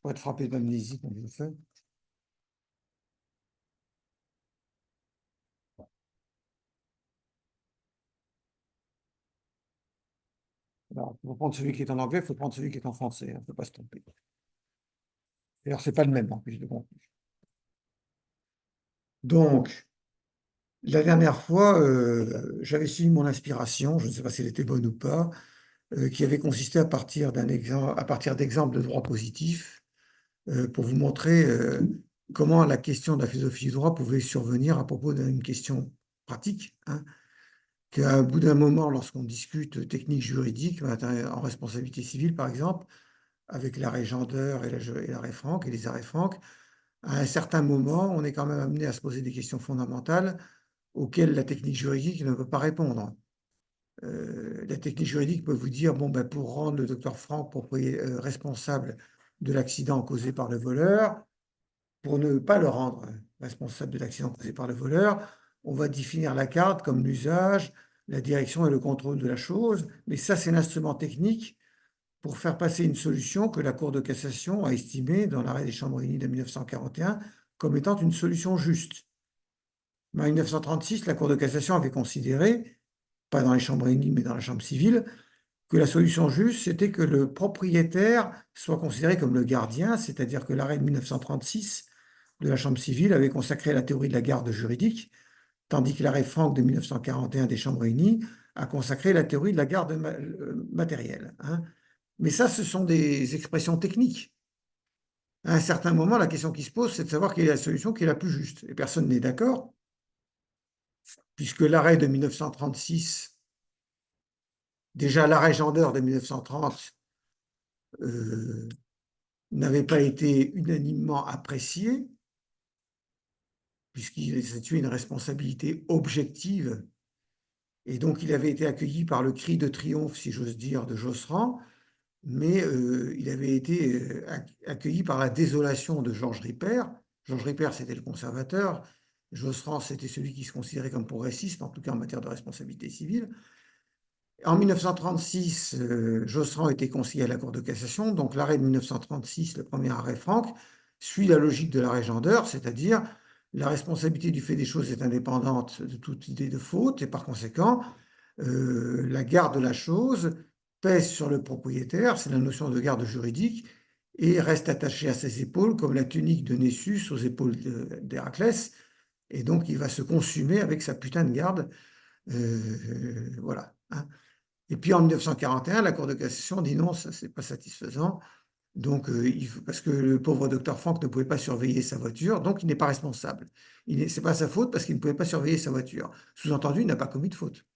Pour être frappé d'amnésie quand je le fais. Alors, pour prendre celui qui est en anglais, il faut prendre celui qui est en français. Il ne faut pas se tromper. D'ailleurs, ce n'est pas le même en plus de contenu. Donc, la dernière fois, j'avais suivi mon inspiration, je ne sais pas si elle était bonne ou pas, qui avait consisté à partir à partir d'exemples de droit positif, pour vous montrer comment la question de la philosophie du droit pouvait survenir à propos d'une question pratique, hein, qu'à bout d'un moment, lorsqu'on discute technique juridique, en responsabilité civile par exemple, avec l'arrêt Gender et l'arrêt Franck et les arrêts Franck, à un certain moment, on est quand même amené à se poser des questions fondamentales auxquelles la technique juridique ne peut pas répondre. La technique juridique peut vous dire, bon, ben, pour rendre le docteur Franck responsable de l'accident causé par le voleur, pour ne pas le rendre responsable de l'accident causé par le voleur, on va définir la carte comme l'usage, la direction et le contrôle de la chose. Mais ça, c'est l'instrument technique pour faire passer une solution que la Cour de cassation a estimée, dans l'arrêt des Chambres réunies de 1941, comme étant une solution juste. Mais en 1936, la Cour de cassation avait considéré, pas dans les Chambres réunies, mais dans la Chambre civile, que la solution juste, c'était que le propriétaire soit considéré comme le gardien, c'est-à-dire que l'arrêt de 1936 de la Chambre civile avait consacré la théorie de la garde juridique, tandis que l'arrêt Franck de 1941 des Chambres réunies a consacré la théorie de la garde matérielle. Hein. Mais ça, ce sont des expressions techniques. À un certain moment, la question qui se pose, c'est de savoir quelle est la solution qui est la plus juste. Et personne n'est d'accord, puisque l'arrêt de 1936, déjà l'arrêt Gender de 1930, n'avait pas été unanimement apprécié, puisqu'il situait une responsabilité objective, et donc il avait été accueilli par le cri de triomphe, si j'ose dire, de Josserand, mais il avait été accueilli par la désolation de Georges Ripert. Georges Ripert, c'était le conservateur, Josserand, c'était celui qui se considérait comme progressiste, en tout cas en matière de responsabilité civile. En 1936, Josserand était conseiller à la Cour de cassation, donc l'arrêt de 1936, le premier arrêt Franck, suit la logique de l'arrêt Gender, c'est-à-dire la responsabilité du fait des choses est indépendante de toute idée de faute, et par conséquent, la garde de la chose pèse sur le propriétaire, c'est la notion de garde juridique, et reste attachée à ses épaules comme la tunique de Nessus aux épaules d'Héraclès, et donc il va se consumer avec sa putain de garde. Voilà. Hein. Et puis en 1941, la Cour de cassation dit non, ça c'est pas satisfaisant. Donc, parce que le pauvre docteur Franck ne pouvait pas surveiller sa voiture, donc il n'est pas responsable. Ce n'est pas sa faute parce qu'il ne pouvait pas surveiller sa voiture. Sous-entendu, il n'a pas commis de faute.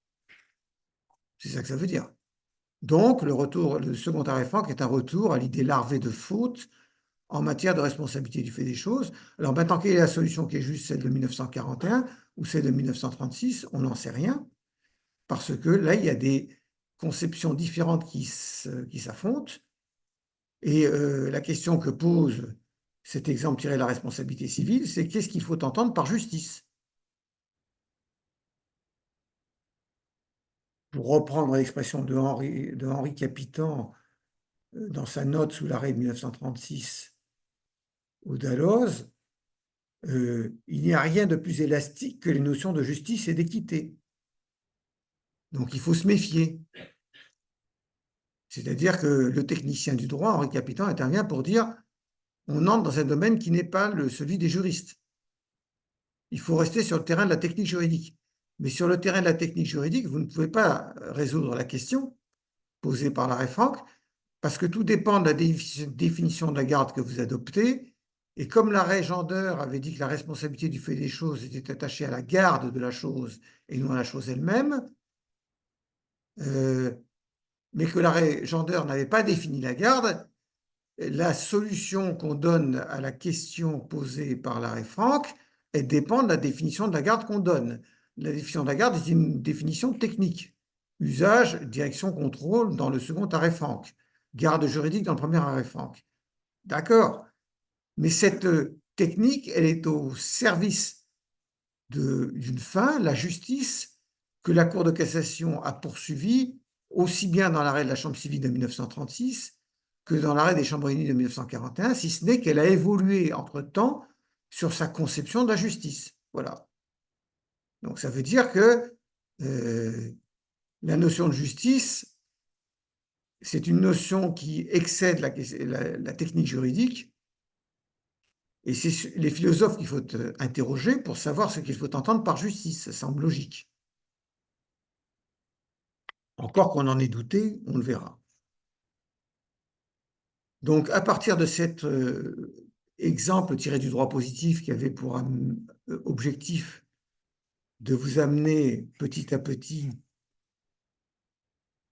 C'est ça que ça veut dire. Donc, le second arrêt Franck est un retour à l'idée larvée de faute en matière de responsabilité du fait des choses. Alors maintenant, quelle est la solution qui est juste, celle de 1941 ou celle de 1936? On n'en sait rien, parce que là, il y a des conceptions différentes qui s'affrontent. Et la question que pose cet exemple tiré de la responsabilité civile, c'est qu'est-ce qu'il faut entendre par justice? Pour reprendre l'expression de Henri Capitan dans sa note sous l'arrêt de 1936 au Dalloz, il n'y a rien de plus élastique que les notions de justice et d'équité. Donc il faut se méfier. C'est-à-dire que le technicien du droit, Henri Capitan, intervient pour dire on entre dans un domaine qui n'est pas celui des juristes. Il faut rester sur le terrain de la technique juridique. Mais sur le terrain de la technique juridique, vous ne pouvez pas résoudre la question posée par l'arrêt Franck, parce que tout dépend de la définition de la garde que vous adoptez. Et comme l'arrêt Gender avait dit que la responsabilité du fait des choses était attachée à la garde de la chose et non à la chose elle-même, mais que l'arrêt Gender n'avait pas défini la garde, la solution qu'on donne à la question posée par l'arrêt Franck, elle dépend de la définition de la garde qu'on donne. La définition de la garde est une définition technique. Usage, direction, contrôle dans le second arrêt Franck. Garde juridique dans le premier arrêt Franck. D'accord. Mais cette technique, elle est au service d'une fin, la justice, que la Cour de cassation a poursuivie, aussi bien dans l'arrêt de la Chambre civile de 1936 que dans l'arrêt des Chambres réunies de 1941, si ce n'est qu'elle a évolué entre-temps sur sa conception de la justice. Voilà. Donc ça veut dire que la notion de justice, c'est une notion qui excède la technique juridique, et c'est les philosophes qu'il faut interroger pour savoir ce qu'il faut entendre par justice. Ça semble logique. Encore qu'on en ait douté, on le verra. Donc, à partir de cet exemple tiré du droit positif qui avait pour objectif de vous amener petit à petit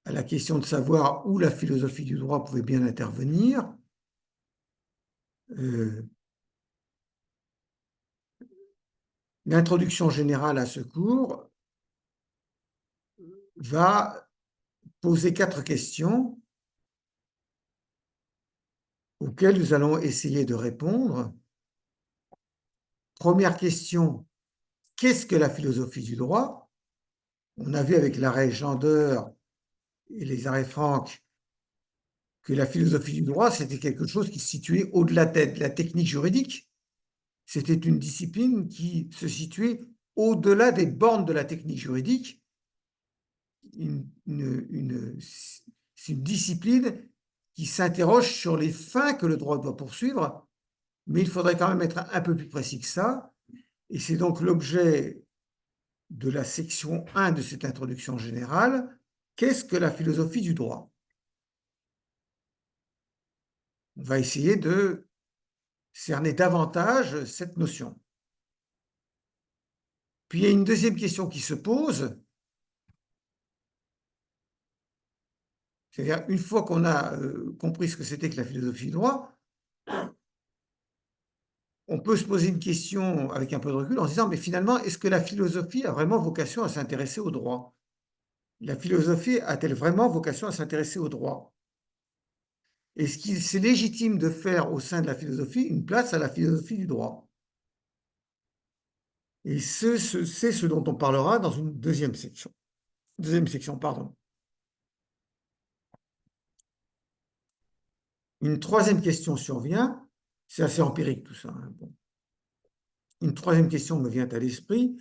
à la question de savoir où la philosophie du droit pouvait bien intervenir, l'introduction générale à ce cours va poser 4 questions auxquelles nous allons essayer de répondre. Première question, qu'est-ce que la philosophie du droit? On a vu avec l'arrêt Gender et les arrêts Franck que la philosophie du droit, c'était quelque chose qui se situait au-delà de la technique juridique. C'était une discipline qui se situait au-delà des bornes de la technique juridique. C'est une discipline qui s'interroge sur les fins que le droit doit poursuivre, mais il faudrait quand même être un peu plus précis que ça. Et c'est donc l'objet de la section 1 de cette introduction générale. Qu'est-ce que la philosophie du droit? On va essayer de cerner davantage cette notion. Puis il y a une deuxième question qui se pose, c'est-à-dire une fois qu'on a compris ce que c'était que la philosophie du droit, on peut se poser une question avec un peu de recul en se disant, mais finalement, est-ce que la philosophie a vraiment vocation à s'intéresser au droit? La philosophie a-t-elle vraiment vocation à s'intéresser au droit? Est-ce qu'il c'est légitime de faire au sein de la philosophie une place à la philosophie du droit? Et c'est ce dont on parlera dans une deuxième section. Deuxième section, pardon. Une troisième question survient, c'est assez empirique tout ça. Hein, bon. Une troisième question me vient à l'esprit.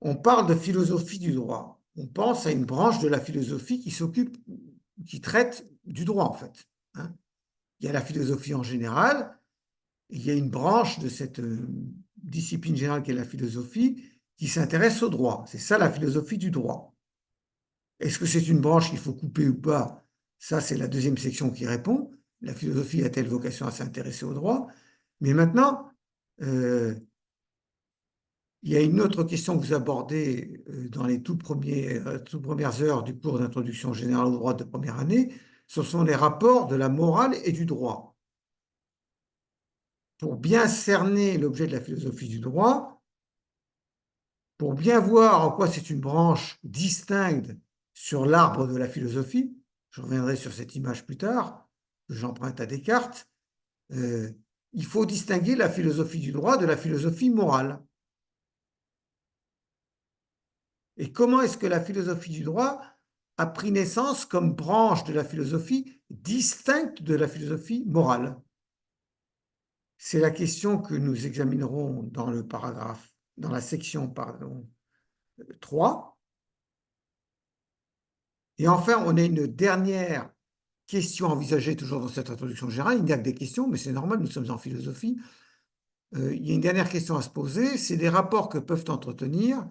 On parle de philosophie du droit. On pense à une branche de la philosophie qui s'occupe, qui traite du droit en fait. Hein. Il y a la philosophie en général, il y a une branche de cette discipline générale qui est la philosophie qui s'intéresse au droit. C'est ça la philosophie du droit. Est-ce que c'est une branche qu'il faut couper ou pas? Ça, c'est la deuxième section qui répond. La philosophie a-t-elle vocation à s'intéresser au droit? Mais maintenant, il y a une autre question que vous abordez dans les toutes premières heures du cours d'introduction générale au droit de première année. Ce sont les rapports de la morale et du droit. Pour bien cerner l'objet de la philosophie du droit, pour bien voir en quoi c'est une branche distincte sur l'arbre de la philosophie, je reviendrai sur cette image plus tard, que j'emprunte à Descartes, il faut distinguer la philosophie du droit de la philosophie morale. Et comment est-ce que la philosophie du droit a pris naissance comme branche de la philosophie distincte de la philosophie morale? C'est la question que nous examinerons dans le paragraphe, dans la section, pardon, 3. Et enfin, on a une dernière question envisagée toujours dans cette introduction générale. Il n'y a que des questions, mais c'est normal, nous sommes en philosophie. Il y a une dernière question à se poser, c'est des rapports que peuvent entretenir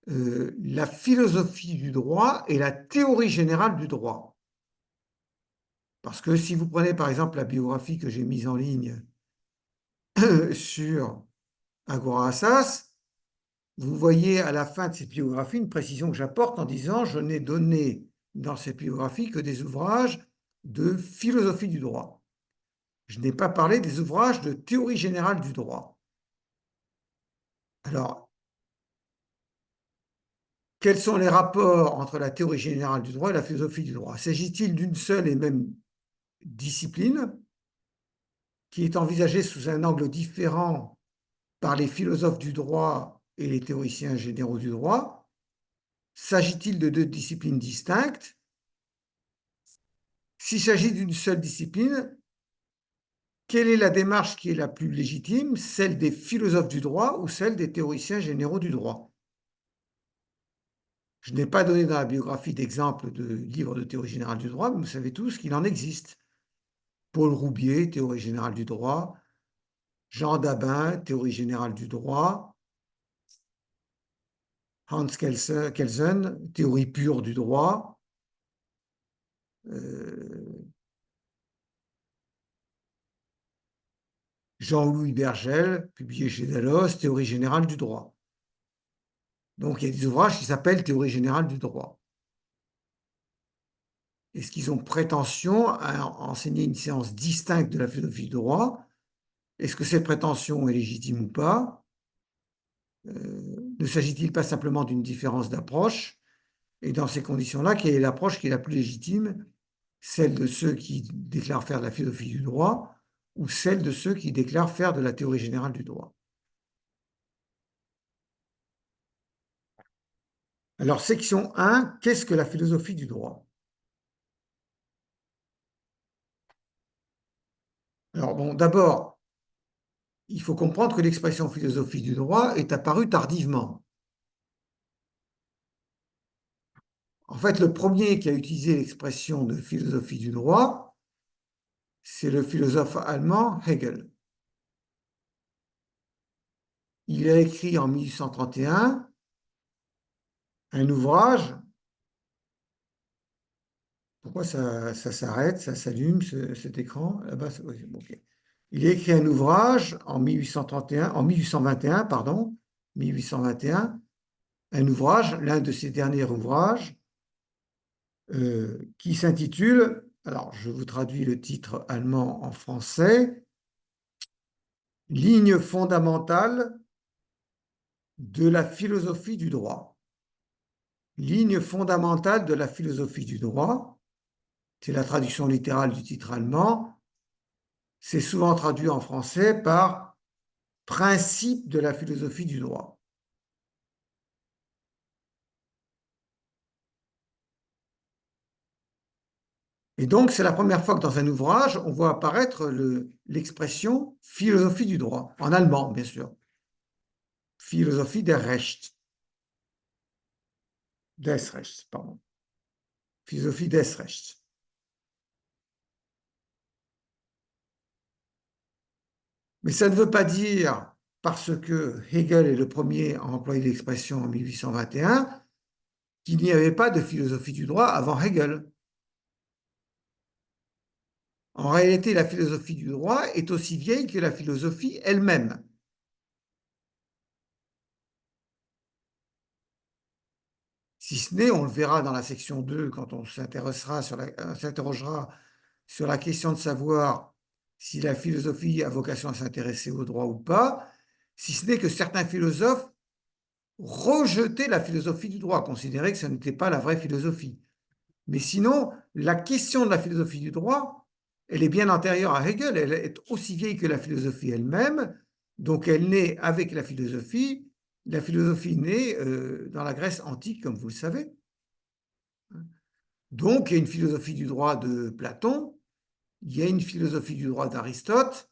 la philosophie du droit et la théorie générale du droit. Parce que si vous prenez par exemple la biographie que j'ai mise en ligne sur Agora Assas, vous voyez à la fin de cette biographie une précision que j'apporte en disant je n'ai donné dans cette biographie que des ouvrages de philosophie du droit. Je n'ai pas parlé des ouvrages de théorie générale du droit. Alors, quels sont les rapports entre la théorie générale du droit et la philosophie du droit? S'agit-il d'une seule et même discipline qui est envisagée sous un angle différent par les philosophes du droit et les théoriciens généraux du droit? S'agit-il de deux disciplines distinctes? S'il s'agit d'une seule discipline, quelle est la démarche qui est la plus légitime, celle des philosophes du droit ou celle des théoriciens généraux du droit? Je n'ai pas donné dans la biographie d'exemple de livres de théorie générale du droit, mais vous savez tous qu'il en existe. Paul Roubier, théorie générale du droit, Jean Dabin, théorie générale du droit, Hans Kelsen, théorie pure du droit, Jean-Louis Bergel, publié chez Dallos, théorie générale du droit. Donc il y a des ouvrages qui s'appellent théorie générale du droit. Est-ce qu'ils ont prétention à enseigner une science distincte de la philosophie du droit? Est-ce que cette prétention est légitime ou pas? Ne s'agit-il pas simplement d'une différence d'approche? Et dans ces conditions-là, quelle est l'approche qui est la plus légitime? Celle de ceux qui déclarent faire de la philosophie du droit ou celle de ceux qui déclarent faire de la théorie générale du droit? Alors, section 1, qu'est-ce que la philosophie du droit? Alors, bon, d'abord, il faut comprendre que l'expression philosophie du droit est apparue tardivement. En fait, le premier qui a utilisé l'expression de philosophie du droit, c'est le philosophe allemand Hegel. Il a écrit en 1831 un ouvrage. Pourquoi ça s'arrête, ça s'allume, cet écran? Là-bas, oui, okay. Il a écrit un ouvrage en 1821, pardon, 1821, un ouvrage, l'un de ses derniers ouvrages, qui s'intitule, alors je vous traduis le titre allemand en français, Ligne fondamentale de la philosophie du droit. Ligne fondamentale de la philosophie du droit, c'est la traduction littérale du titre allemand, c'est souvent traduit en français par principe de la philosophie du droit. Et donc, c'est la première fois que dans un ouvrage, on voit apparaître l'expression philosophie du droit, en allemand, bien sûr. Philosophie des Rechts, pardon. Philosophie des Rechts. Mais ça ne veut pas dire, parce que Hegel est le premier à employer l'expression en 1821, qu'il n'y avait pas de philosophie du droit avant Hegel. En réalité, la philosophie du droit est aussi vieille que la philosophie elle-même. Si ce n'est, on le verra dans la section 2, quand on s'interrogera sur la question de savoir si la philosophie a vocation à s'intéresser au droit ou pas, si ce n'est que certains philosophes rejetaient la philosophie du droit, considéraient que ce n'était pas la vraie philosophie. Mais sinon, la question de la philosophie du droit, elle est bien antérieure à Hegel, elle est aussi vieille que la philosophie elle-même, donc elle naît avec la philosophie naît dans la Grèce antique, comme vous le savez. Donc, il y a une philosophie du droit de Platon, il y a une philosophie du droit d'Aristote,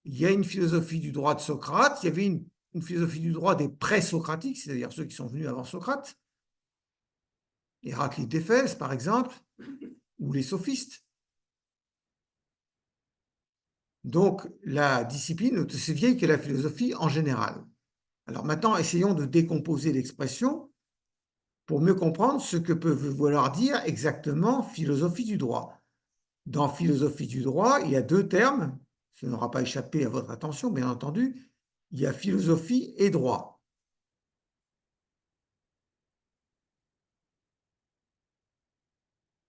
il y a une philosophie du droit de Socrate, il y avait une philosophie du droit des pré-socratiques, c'est-à-dire ceux qui sont venus avant Socrate, Héraclite d'Éphèse, par exemple, ou les sophistes. Donc, la discipline est aussi vieille que la philosophie en général. Alors maintenant, essayons de décomposer l'expression pour mieux comprendre ce que peut vouloir dire exactement philosophie du droit. Dans philosophie du droit, il y a deux termes, ça n'aura pas échappé à votre attention, bien entendu, il y a philosophie et droit.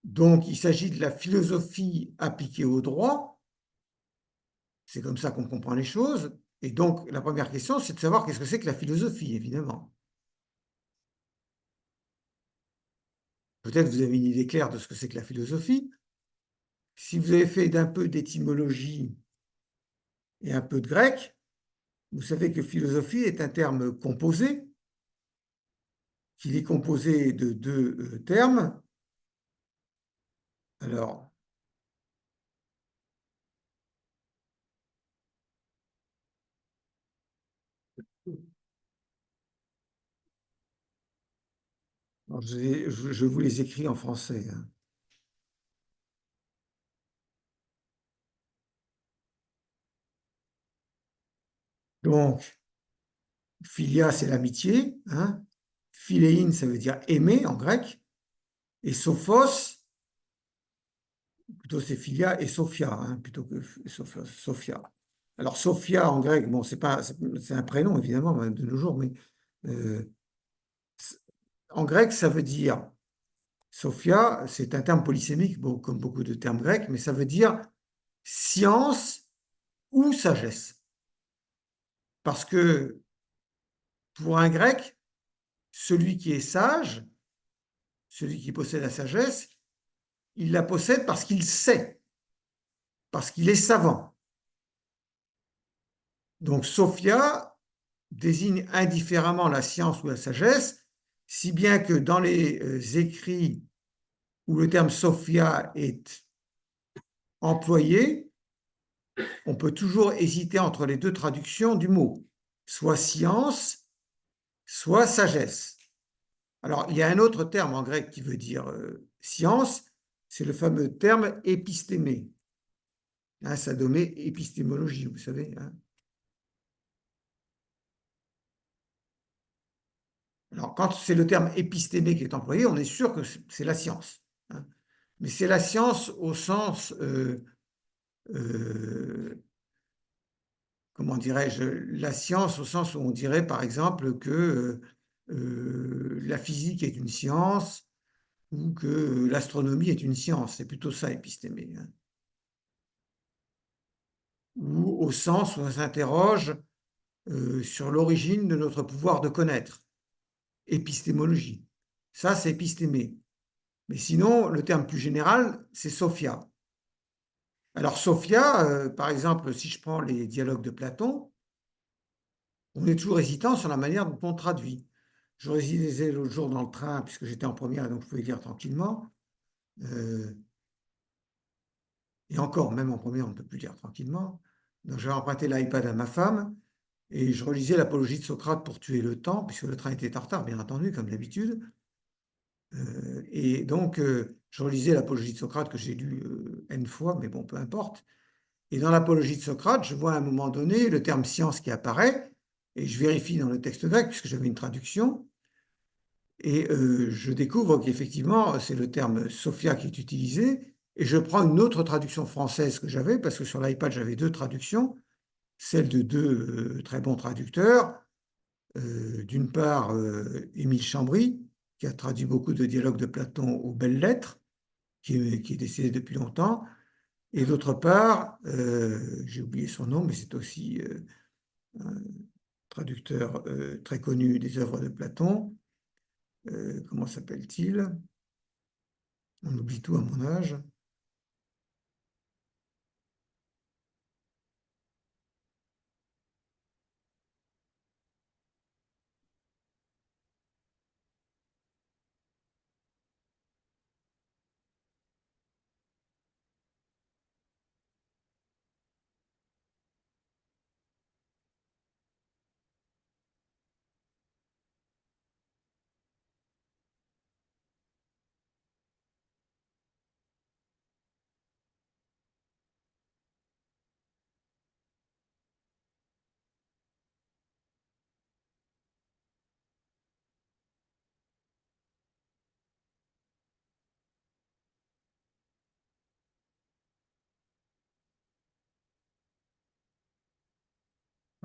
Donc, il s'agit de la philosophie appliquée au droit, c'est comme ça qu'on comprend les choses, et donc la première question, c'est de savoir qu'est-ce que c'est que la philosophie, évidemment. Peut-être vous avez une idée claire de ce que c'est que la philosophie. Si vous avez fait d'un peu d'étymologie et un peu de grec, vous savez que philosophie est un terme composé, qu'il est composé de deux termes. Alors, Alors, je vous les écris en français, hein. Donc, philia, c'est l'amitié, hein. Philéine, ça veut dire aimer en grec. Et sophos, plutôt c'est philia, et sophia, hein, plutôt que sophia. Alors, sophia en grec, bon, c'est un prénom évidemment de nos jours, mais euh, en grec, ça veut dire, sophia, c'est un terme polysémique, bon, comme beaucoup de termes grecs, mais ça veut dire science ou sagesse. Parce que pour un grec, celui qui est sage, celui qui possède la sagesse, il la possède parce qu'il sait, parce qu'il est savant. Donc Sophia désigne indifféremment la science ou la sagesse, si bien que dans les écrits où le terme Sophia est employé, on peut toujours hésiter entre les deux traductions du mot, soit science, soit sagesse. Alors, il y a un autre terme en grec qui veut dire science, c'est le fameux terme épistémé. Hein, ça donnait épistémologie, vous savez, hein. Alors, quand c'est le terme épistémé qui est employé, on est sûr que c'est la science, hein. Mais c'est la science au sens, euh, comment dirais-je, la science au sens où on dirait, par exemple, que la physique est une science ou que l'astronomie est une science. C'est plutôt ça, épistémé, hein. Ou au sens où on s'interroge sur l'origine de notre pouvoir de connaître, épistémologie. Ça, c'est épistémé. Mais sinon, le terme plus général, c'est Sophia. Alors, Sophia, par exemple, si je prends les dialogues de Platon, on est toujours hésitant sur la manière dont on traduit. Je réalisais l'autre jour dans le train, puisque j'étais en première, donc je pouvais lire tranquillement. Euh, et encore, même en première, on ne peut plus lire tranquillement. Donc, j'avais emprunté l'iPad à ma femme et je relisais l'Apologie de Socrate pour tuer le temps, puisque le train était en retard, bien entendu, comme d'habitude. Et donc, je relisais l'Apologie de Socrate que j'ai lu N fois, mais bon, peu importe. Et dans l'Apologie de Socrate, je vois à un moment donné le terme science qui apparaît, et je vérifie dans le texte grec, puisque j'avais une traduction, et je découvre qu'effectivement, c'est le terme Sophia qui est utilisé, et je prends une autre traduction française que j'avais, parce que sur l'iPad, j'avais deux traductions, celle de deux très bons traducteurs, d'une part Émile Chambry, qui a traduit beaucoup de dialogues de Platon aux belles lettres, qui est décédé depuis longtemps, et d'autre part, j'ai oublié son nom, mais c'est aussi un traducteur très connu des œuvres de Platon. Comment s'appelle-t-il? On oublie tout à mon âge.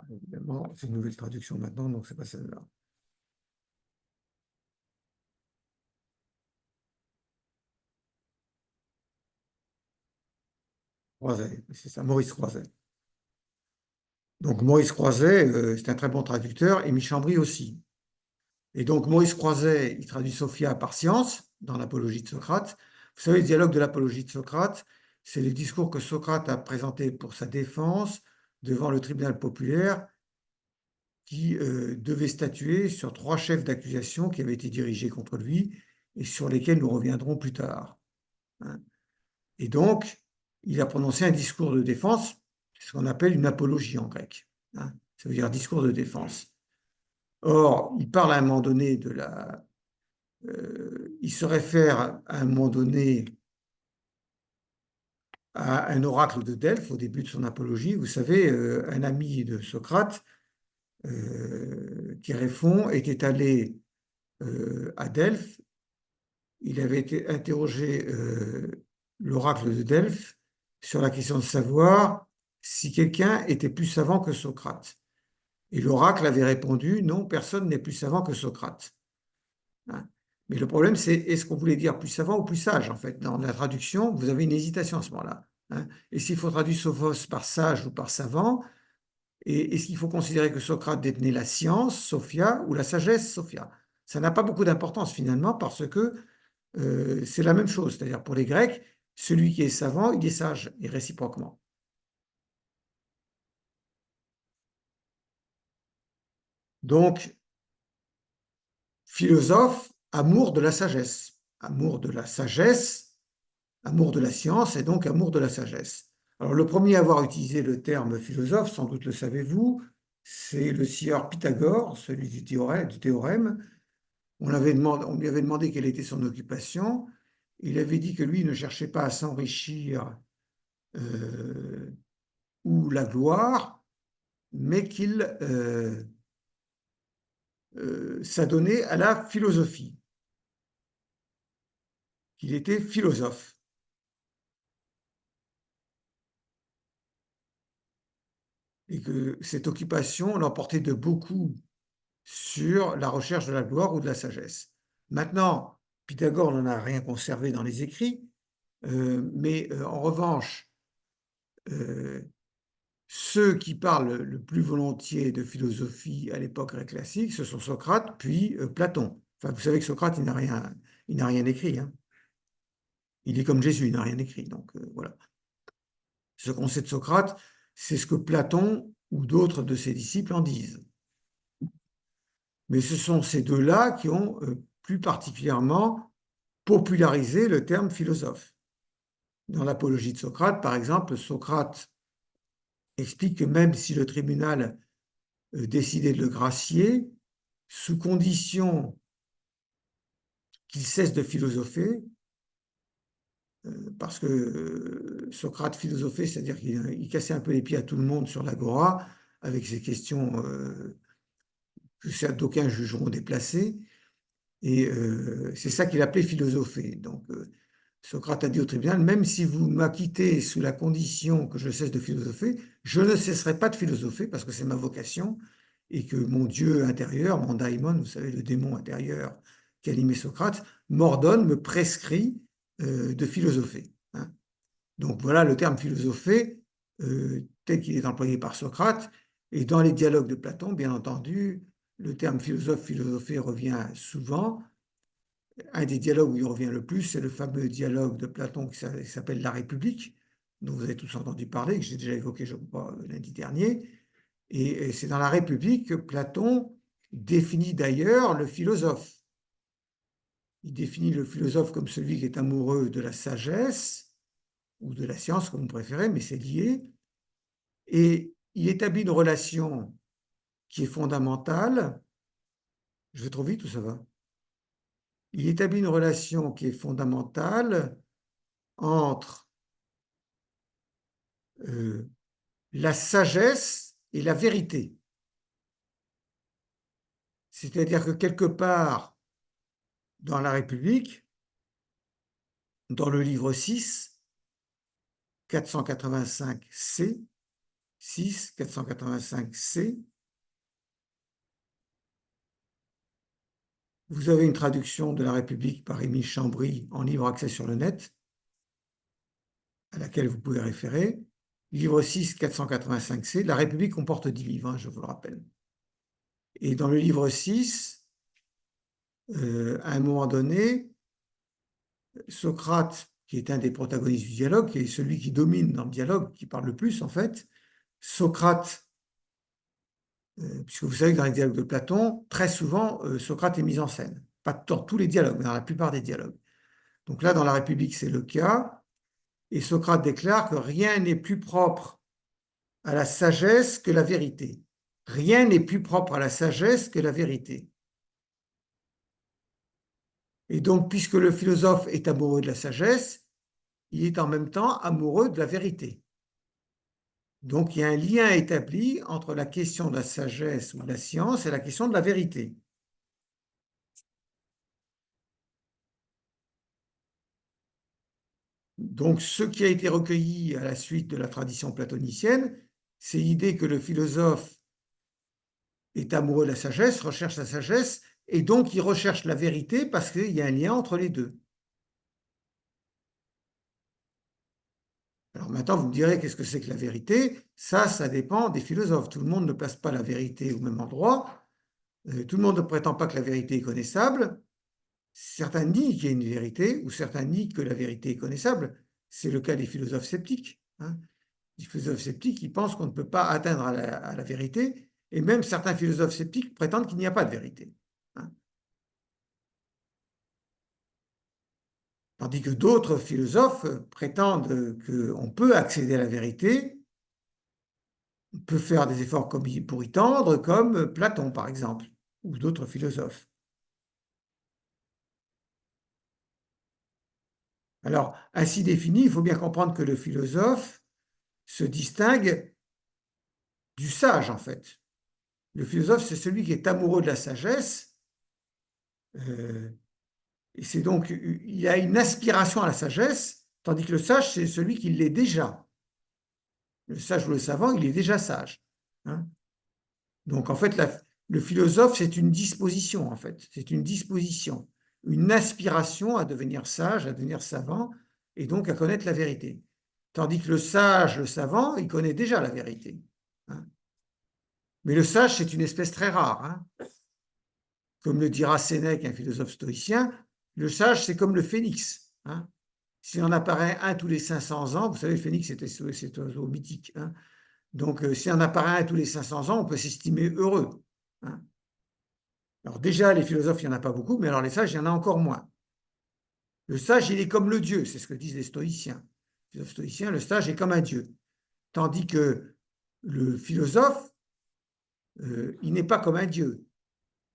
Évidemment, c'est une nouvelle traduction maintenant, donc c'est pas celle-là. Croiset, c'est ça, Maurice Croiset. Donc Maurice Croiset, c'est un très bon traducteur, et Michambry aussi. Et donc Maurice Croiset, il traduit Sophia par science, dans l'Apologie de Socrate. Vous savez, le dialogue de l'Apologie de Socrate, c'est le discours que Socrate a présenté pour sa défense devant le tribunal populaire qui devait statuer sur trois chefs d'accusation qui avaient été dirigés contre lui et sur lesquels nous reviendrons plus tard, hein. Et donc, il a prononcé un discours de défense, ce qu'on appelle une apologie en grec, hein. Ça veut dire discours de défense. Or, il parle à un moment donné il se réfère à un moment donné à un oracle de Delphes au début de son apologie. Vous savez, un ami de Socrate, Chéréphon, était allé à Delphes. Il avait été interrogé l'oracle de Delphes sur la question de savoir si quelqu'un était plus savant que Socrate. Et l'oracle avait répondu, non, personne n'est plus savant que Socrate. Hein. Mais le problème, c'est est-ce qu'on voulait dire plus savant ou plus sage, en fait. Dans la traduction, vous avez une hésitation à ce moment-là. Hein. Et s'il faut traduire Sophos par sage ou par savant, et est-ce qu'il faut considérer que Socrate détenait la science, Sophia, ou la sagesse, Sophia? Ça n'a pas beaucoup d'importance finalement parce que c'est la même chose. C'est-à-dire pour les Grecs, celui qui est savant, il est sage, et réciproquement. Donc, philosophe, amour de la sagesse. Amour de la sagesse, amour de la science et donc amour de la sagesse. Alors, le premier à avoir utilisé le terme philosophe, sans doute le savez-vous, c'est le sieur Pythagore, celui du théorème. On lui avait demandé quelle était son occupation. Il avait dit que lui ne cherchait pas à s'enrichir euh, ou la gloire, mais qu'il s'adonnait à la philosophie, qu'il était philosophe. Et que cette occupation l'emportait de beaucoup sur la recherche de la gloire ou de la sagesse. Maintenant, Pythagore n'en a rien conservé dans les écrits, mais en revanche, euh, ceux qui parlent le plus volontiers de philosophie à l'époque grecque classique, ce sont Socrate puis Platon. Enfin, vous savez que Socrate, il n'a rien écrit. Hein. Il est comme Jésus, il n'a rien écrit. Donc voilà. Ce qu'on sait de Socrate, c'est ce que Platon ou d'autres de ses disciples en disent. Mais ce sont ces deux-là qui ont plus particulièrement popularisé le terme philosophe. Dans l'apologie de Socrate, par exemple, Socrate explique que même si le tribunal décidait de le gracier, sous condition qu'il cesse de philosopher, parce que Socrate philosophait, c'est-à-dire qu'il cassait un peu les pieds à tout le monde sur l'agora, avec ses questions que d'aucuns jugeront déplacées, et c'est ça qu'il appelait philosopher. Donc, Socrate a dit au tribunal, même si vous m'acquittez sous la condition que je cesse de philosopher, je ne cesserai pas de philosopher parce que c'est ma vocation et que mon Dieu intérieur, mon daimon, vous savez, le démon intérieur qui animait Socrate, m'ordonne, me prescrit de philosopher. Hein. Donc voilà le terme philosopher tel qu'il est employé par Socrate. Et dans les dialogues de Platon, bien entendu, le terme philosophe, philosopher revient souvent. Un des dialogues où il revient le plus, c'est le fameux dialogue de Platon qui s'appelle La République, dont vous avez tous entendu parler, que j'ai déjà évoqué, je crois, lundi dernier. Et c'est dans La République que Platon définit d'ailleurs le philosophe. Il définit le philosophe comme celui qui est amoureux de la sagesse, ou de la science, comme vous préférez, mais c'est lié. Et il établit une relation qui est fondamentale. Je vais trop vite ou ça va? Il établit une relation qui est fondamentale entre la sagesse et la vérité. C'est-à-dire que quelque part dans la République, dans le livre 6, 485c, 6, 485c, vous avez une traduction de la République par Émile Chambry en libre accès sur le net, à laquelle vous pouvez référer. Livre 6, 485c, la République comporte 10 livres, hein, je vous le rappelle. Et dans le livre 6, à un moment donné, Socrate, qui est un des protagonistes du dialogue, qui est celui qui domine dans le dialogue, qui parle le plus en fait, Socrate, puisque vous savez que dans les dialogues de Platon, très souvent, Socrate est mis en scène. Pas dans tous les dialogues, mais dans la plupart des dialogues. Donc là, dans la République, c'est le cas. Et Socrate déclare que rien n'est plus propre à la sagesse que la vérité. Rien n'est plus propre à la sagesse que la vérité. Et donc, puisque le philosophe est amoureux de la sagesse, il est en même temps amoureux de la vérité. Donc, il y a un lien établi entre la question de la sagesse ou de la science et la question de la vérité. Donc, ce qui a été recueilli à la suite de la tradition platonicienne, c'est l'idée que le philosophe est amoureux de la sagesse, recherche la sagesse, et donc il recherche la vérité parce qu'il y a un lien entre les deux. Alors maintenant, vous me direz, qu'est-ce que c'est que la vérité? Ça dépend des philosophes. Tout le monde ne place pas la vérité au même endroit. Tout le monde ne prétend pas que la vérité est connaissable. Certains nient qu'il y ait une vérité, ou certains nient que la vérité est connaissable. C'est le cas des philosophes sceptiques. Hein. Les philosophes sceptiques, ils pensent qu'on ne peut pas atteindre à la vérité, et même certains philosophes sceptiques prétendent qu'il n'y a pas de vérité. Hein. Tandis que d'autres philosophes prétendent qu'on peut accéder à la vérité, on peut faire des efforts pour y tendre, comme Platon, par exemple, ou d'autres philosophes. Alors, ainsi défini, il faut bien comprendre que le philosophe se distingue du sage, en fait. Le philosophe, c'est celui qui est amoureux de la sagesse, euh, et c'est donc, il a une aspiration à la sagesse, tandis que le sage, c'est celui qui l'est déjà. Le sage ou le savant, il est déjà sage. Hein. Donc, en fait, le philosophe, c'est une disposition, en fait. C'est une disposition, une aspiration à devenir sage, à devenir savant, et donc à connaître la vérité. Tandis que le sage, le savant, il connaît déjà la vérité. Hein. Mais le sage, c'est une espèce très rare. Hein. Comme le dira Sénèque, un philosophe stoïcien, le sage, c'est comme le phénix. Hein. S'il en apparaît un tous les 500 ans, vous savez, le phénix, c'est cet oiseau mythique. Hein. Donc, s'il en apparaît un tous les 500 ans, on peut s'estimer heureux. Hein. Alors déjà, les philosophes, il n'y en a pas beaucoup, mais alors les sages, il y en a encore moins. Le sage, il est comme le Dieu, c'est ce que disent les stoïciens. Les stoïciens, le sage est comme un Dieu. Tandis que le philosophe, il n'est pas comme un Dieu.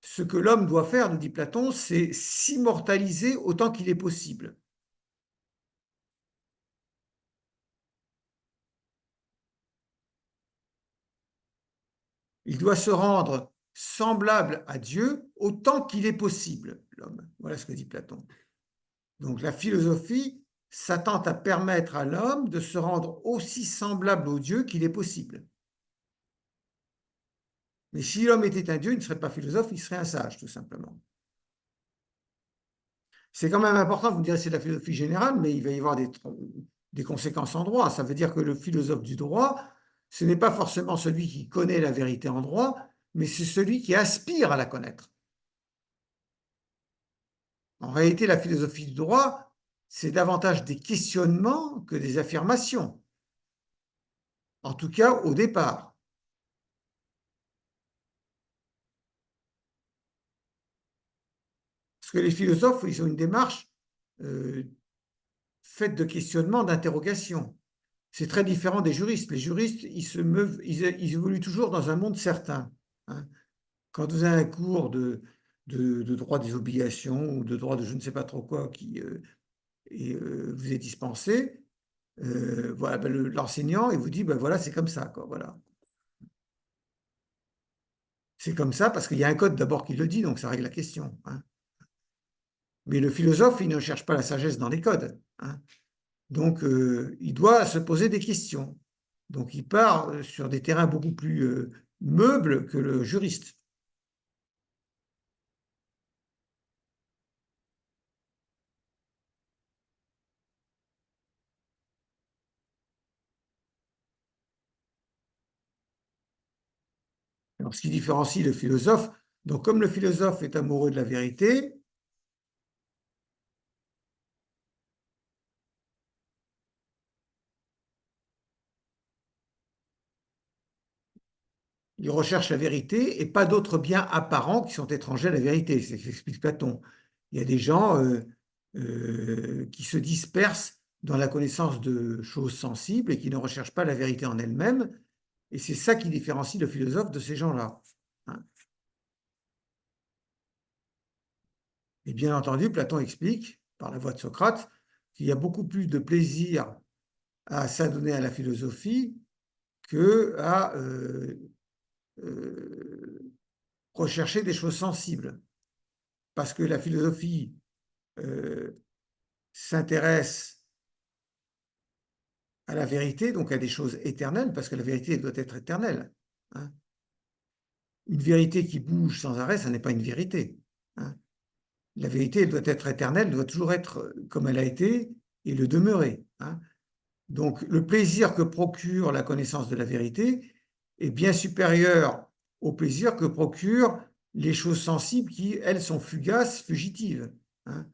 Ce que l'homme doit faire, nous dit Platon, c'est s'immortaliser autant qu'il est possible. Il doit se rendre semblable à Dieu autant qu'il est possible, l'homme. Voilà ce que dit Platon. Donc la philosophie s'attend à permettre à l'homme de se rendre aussi semblable au Dieu qu'il est possible. Mais si l'homme était un Dieu, il ne serait pas philosophe, il serait un sage, tout simplement. C'est quand même important, vous me direz c'est de la philosophie générale, mais il va y avoir des conséquences en droit. Ça veut dire que le philosophe du droit, ce n'est pas forcément celui qui connaît la vérité en droit, mais c'est celui qui aspire à la connaître. En réalité, la philosophie du droit, c'est davantage des questionnements que des affirmations. En tout cas, au départ. Parce que les philosophes, ils ont une démarche euh, faite de questionnement, d'interrogation. C'est très différent des juristes. Les juristes, ils évoluent toujours dans un monde certain. Hein. Quand vous avez un cours de droit des obligations ou de droit de je ne sais pas trop quoi vous est dispensé, voilà, ben l'enseignant, il vous dit, ben voilà, c'est comme ça, quoi, voilà. C'est comme ça parce qu'il y a un code d'abord qui le dit, donc ça règle la question. Hein. Mais le philosophe, il ne cherche pas la sagesse dans les codes. Hein. Donc, il doit se poser des questions. Donc, il part sur des terrains beaucoup plus meubles que le juriste. Alors, ce qui différencie le philosophe, donc comme le philosophe est amoureux de la vérité, il recherche la vérité et pas d'autres biens apparents qui sont étrangers à la vérité. C'est ce qu'explique Platon. Il y a des gens qui se dispersent dans la connaissance de choses sensibles et qui ne recherchent pas la vérité en elle-même. Et c'est ça qui différencie le philosophe de ces gens-là. Hein. Et bien entendu, Platon explique, par la voix de Socrate, qu'il y a beaucoup plus de plaisir à s'adonner à la philosophie que à rechercher des choses sensibles. Parce que la philosophie s'intéresse à la vérité, donc à des choses éternelles, parce que la vérité doit être éternelle. Hein. Une vérité qui bouge sans arrêt, ça n'est pas une vérité. Hein. La vérité, elle doit être éternelle, elle doit toujours être comme elle a été et le demeurer. Hein. Donc, le plaisir que procure la connaissance de la vérité est bien supérieur au plaisir que procurent les choses sensibles qui, elles, sont fugaces, fugitives. Hein.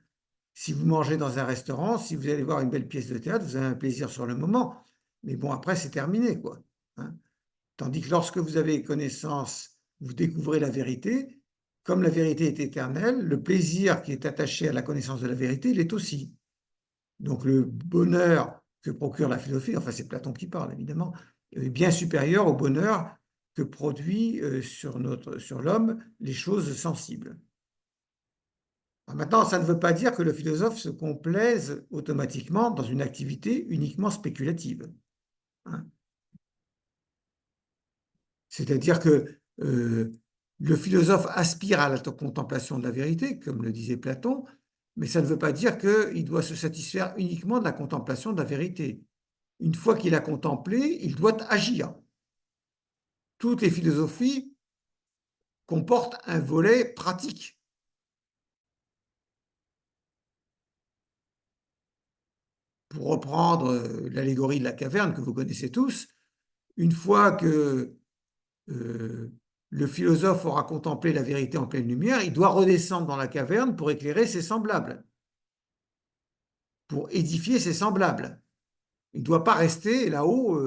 Si vous mangez dans un restaurant, si vous allez voir une belle pièce de théâtre, vous avez un plaisir sur le moment. Mais bon, après, c'est terminé, quoi. Hein. Tandis que lorsque vous avez connaissance, vous découvrez la vérité, comme la vérité est éternelle, le plaisir qui est attaché à la connaissance de la vérité, il est aussi. Donc le bonheur que procure la philosophie, enfin c'est Platon qui parle évidemment, est bien supérieur au bonheur que produit sur l'homme les choses sensibles. Alors maintenant, ça ne veut pas dire que le philosophe se complaise automatiquement dans une activité uniquement spéculative. Hein. C'est-à-dire que le philosophe aspire à la contemplation de la vérité, comme le disait Platon, mais ça ne veut pas dire qu'il doit se satisfaire uniquement de la contemplation de la vérité. Une fois qu'il a contemplé, il doit agir. Toutes les philosophies comportent un volet pratique. Pour reprendre l'allégorie de la caverne que vous connaissez tous, une fois que le philosophe aura contemplé la vérité en pleine lumière, il doit redescendre dans la caverne pour éclairer ses semblables, pour édifier ses semblables. Il ne doit pas rester là-haut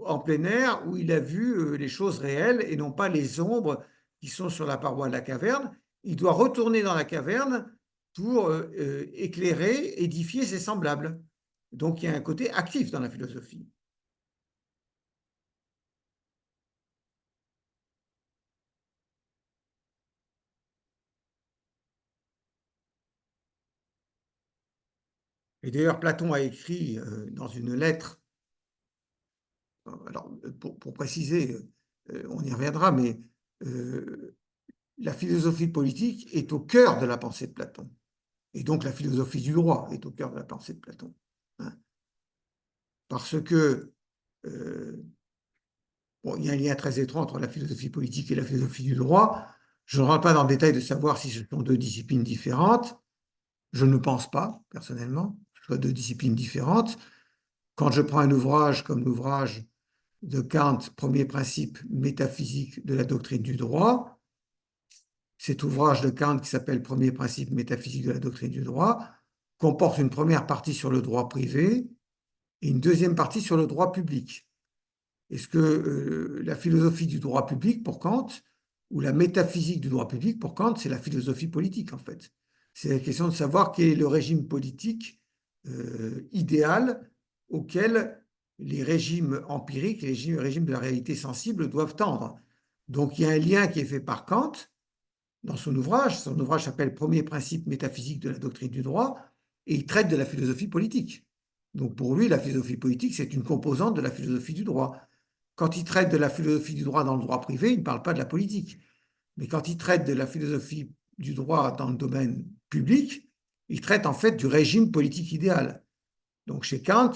en plein air où il a vu les choses réelles et non pas les ombres qui sont sur la paroi de la caverne. Il doit retourner dans la caverne pour éclairer, édifier ses semblables. Donc il y a un côté actif dans la philosophie. Et d'ailleurs, Platon a écrit dans une lettre, alors pour préciser, on y reviendra, mais la philosophie politique est au cœur de la pensée de Platon. Et donc la philosophie du droit est au cœur de la pensée de Platon. Hein. Parce que bon, il y a un lien très étroit entre la philosophie politique et la philosophie du droit. Je ne rentre pas dans le détail de savoir si ce sont deux disciplines différentes. Je ne pense pas, personnellement, que ce soit deux disciplines différentes. Quand je prends un ouvrage comme l'ouvrage de Kant, Premier principe métaphysique de la doctrine du droit, cet ouvrage de Kant qui s'appelle Premier principe métaphysique de la doctrine du droit comporte une première partie sur le droit privé et une deuxième partie sur le droit public. Est-ce que la philosophie du droit public pour Kant ou la métaphysique du droit public pour Kant, c'est la philosophie politique en fait. C'est la question de savoir quel est le régime politique idéal auquel les régimes empiriques, les régimes de la réalité sensible doivent tendre. Donc il y a un lien qui est fait par Kant dans son ouvrage. Son ouvrage s'appelle Premier principe métaphysique de la doctrine du droit et il traite de la philosophie politique. Donc pour lui, la philosophie politique, c'est une composante de la philosophie du droit. Quand il traite de la philosophie du droit dans le droit privé, il ne parle pas de la politique. Mais quand il traite de la philosophie du droit dans le domaine public, il traite en fait du régime politique idéal. Donc chez Kant,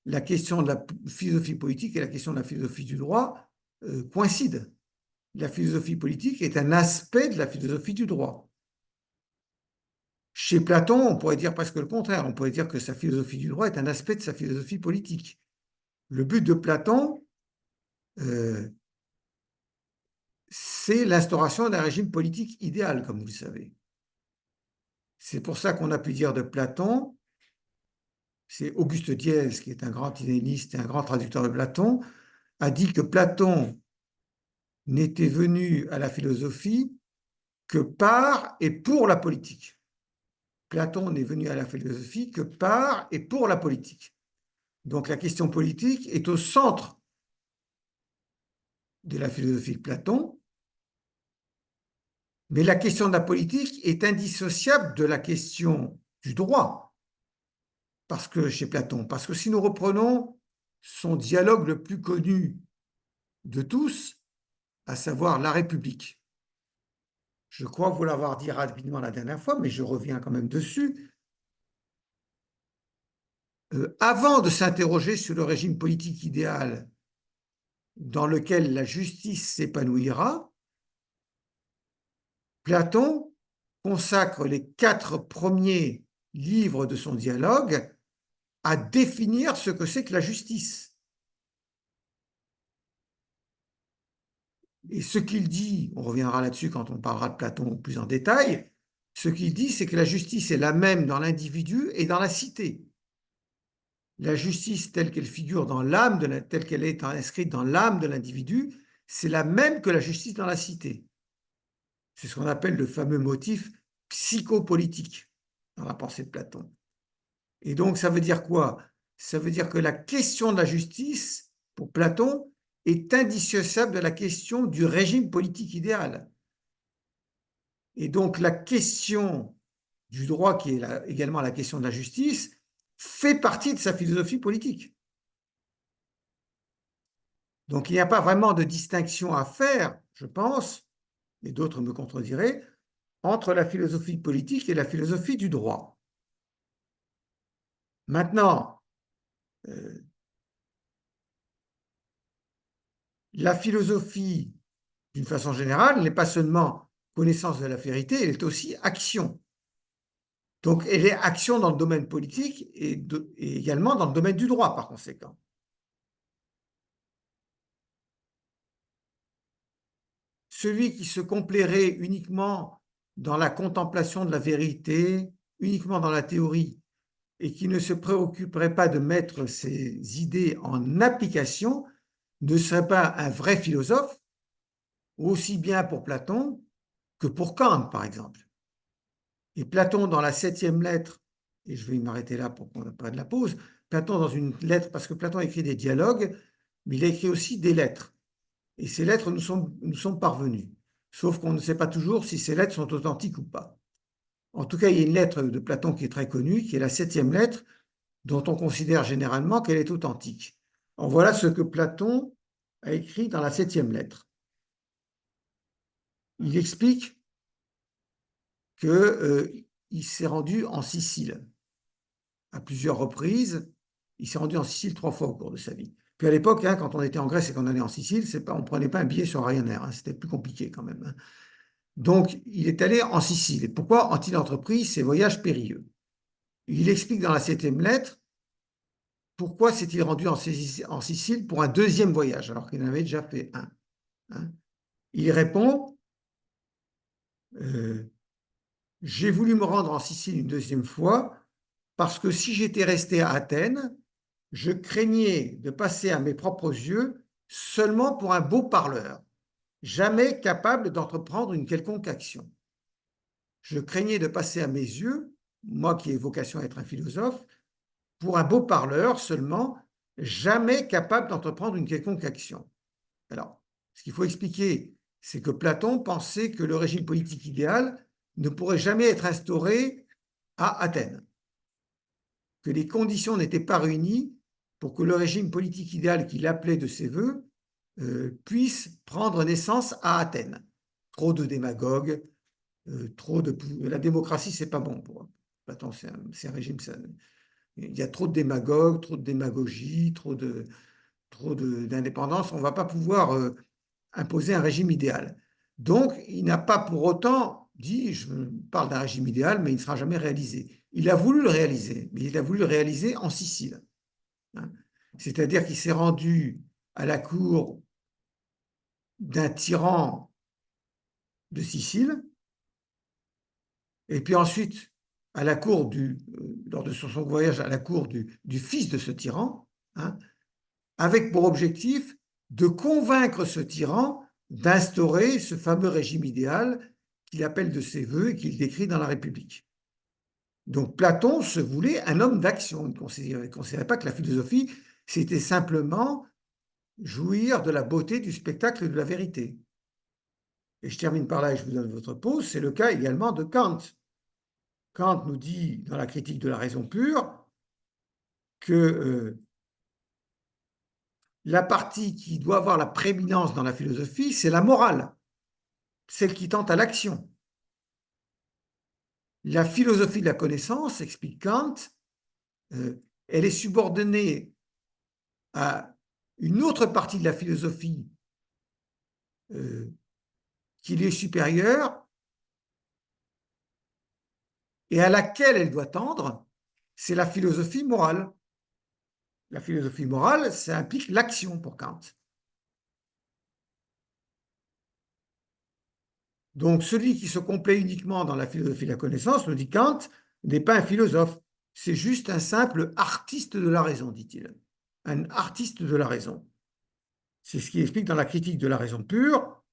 la question de la philosophie politique et la question de la philosophie du droit coïncident. La philosophie politique est un aspect de la philosophie du droit. Chez Platon, on pourrait dire presque le contraire. On pourrait dire que sa philosophie du droit est un aspect de sa philosophie politique. Le but de Platon, c'est l'instauration d'un régime politique idéal, comme vous le savez. C'est pour ça qu'on a pu dire de Platon, c'est Auguste Diez, qui est un grand helléniste et un grand traducteur de Platon, a dit que Platon n'était venu à la philosophie que par et pour la politique. Platon n'est venu à la philosophie que par et pour la politique. Donc la question politique est au centre de la philosophie de Platon, mais la question de la politique est indissociable de la question du droit, chez Platon. Parce que si nous reprenons son dialogue le plus connu de tous, à savoir la République, je crois vous l'avoir dit rapidement la dernière fois, mais je reviens quand même dessus. Avant de s'interroger sur le régime politique idéal dans lequel la justice s'épanouira, Platon consacre les 4 premiers livres de son dialogue à définir ce que c'est que la justice. Et ce qu'il dit, on reviendra là-dessus quand on parlera de Platon plus en détail, ce qu'il dit, c'est que la justice est la même dans l'individu et dans la cité. La justice telle qu'elle figure dans l'âme, telle qu'elle est inscrite dans l'âme de l'individu, c'est la même que la justice dans la cité. C'est ce qu'on appelle le fameux motif psychopolitique dans la pensée de Platon. Et donc, ça veut dire quoi? Ça veut dire que la question de la justice, pour Platon, est indissociable de la question du régime politique idéal. Et donc, la question du droit, qui est également la question de la justice, fait partie de sa philosophie politique. Donc, il n'y a pas vraiment de distinction à faire, je pense, et d'autres me contrediraient, entre la philosophie politique et la philosophie du droit. Maintenant, la philosophie, d'une façon générale, n'est pas seulement connaissance de la vérité, elle est aussi action. Donc, elle est action dans le domaine politique et également dans le domaine du droit, par conséquent. Celui qui se complairait uniquement dans la contemplation de la vérité, uniquement dans la théorie, et qui ne se préoccuperait pas de mettre ses idées en application, ne serait pas un vrai philosophe, aussi bien pour Platon que pour Kant, par exemple. Et Platon, dans la 7e lettre, et je vais m'arrêter là pour qu'on prenne la pause, Platon, dans une lettre, parce que Platon écrit des dialogues, mais il a écrit aussi des lettres. Et ces lettres nous sont parvenues. Sauf qu'on ne sait pas toujours si ces lettres sont authentiques ou pas. En tout cas, il y a une lettre de Platon qui est très connue, qui est la 7e lettre, dont on considère généralement qu'elle est authentique. En voilà ce que Platon a écrit dans la 7e lettre. Il explique qu'il s'est rendu en Sicile à plusieurs reprises. Il s'est rendu en Sicile 3 fois au cours de sa vie. Puis à l'époque, quand on était en Grèce et qu'on allait en Sicile, on ne prenait pas un billet sur Ryanair, c'était plus compliqué quand même. Donc, il est allé en Sicile. Et pourquoi a-t-il entrepris ces voyages périlleux? Il explique dans la 7e lettre pourquoi s'est-il rendu en Sicile pour un 2e voyage, alors qu'il en avait déjà fait un. Il répond j'ai voulu me rendre en Sicile une 2e fois parce que si j'étais resté à Athènes, je craignais de passer à mes propres yeux seulement pour un beau parleur, jamais capable d'entreprendre une quelconque action. Je craignais de passer à mes yeux, moi qui ai vocation à être un philosophe, pour un beau parleur seulement, jamais capable d'entreprendre une quelconque action. Alors, ce qu'il faut expliquer, c'est que Platon pensait que le régime politique idéal ne pourrait jamais être instauré à Athènes, que les conditions n'étaient pas réunies pour que le régime politique idéal qu'il appelait de ses voeux puisse prendre naissance à Athènes. Trop de démagogues, la démocratie, c'est pas bon pour Platon, c'est un régime. Il y a trop de démagogues, trop de démagogie, trop d'indépendance. On ne va pas pouvoir imposer un régime idéal. Donc, il n'a pas pour autant dit, je parle d'un régime idéal, mais il ne sera jamais réalisé. Il a voulu le réaliser, mais il a voulu le réaliser en Sicile. C'est-à-dire qu'il s'est rendu à la cour d'un tyran de Sicile, et puis ensuite à la cour lors de son voyage à la cour du fils de ce tyran, avec pour objectif de convaincre ce tyran d'instaurer ce fameux régime idéal qu'il appelle de ses voeux et qu'il décrit dans la République. Donc Platon se voulait un homme d'action. Il ne considérait pas que la philosophie, c'était simplement jouir de la beauté du spectacle de la vérité. Et je termine par là et je vous donne votre pause. C'est le cas également de Kant. Kant nous dit dans la critique de la raison pure que la partie qui doit avoir la prééminence dans la philosophie, c'est la morale, celle qui tente à l'action. La philosophie de la connaissance, explique Kant, elle est subordonnée à une autre partie de la philosophie qui lui est supérieure et à laquelle elle doit tendre, c'est la philosophie morale. La philosophie morale, ça implique l'action pour Kant. Donc, celui qui se complaît uniquement dans la philosophie de la connaissance, nous dit Kant, n'est pas un philosophe, c'est juste un simple artiste de la raison, dit-il. Un artiste de la raison. C'est ce qui explique dans la critique de la raison pure,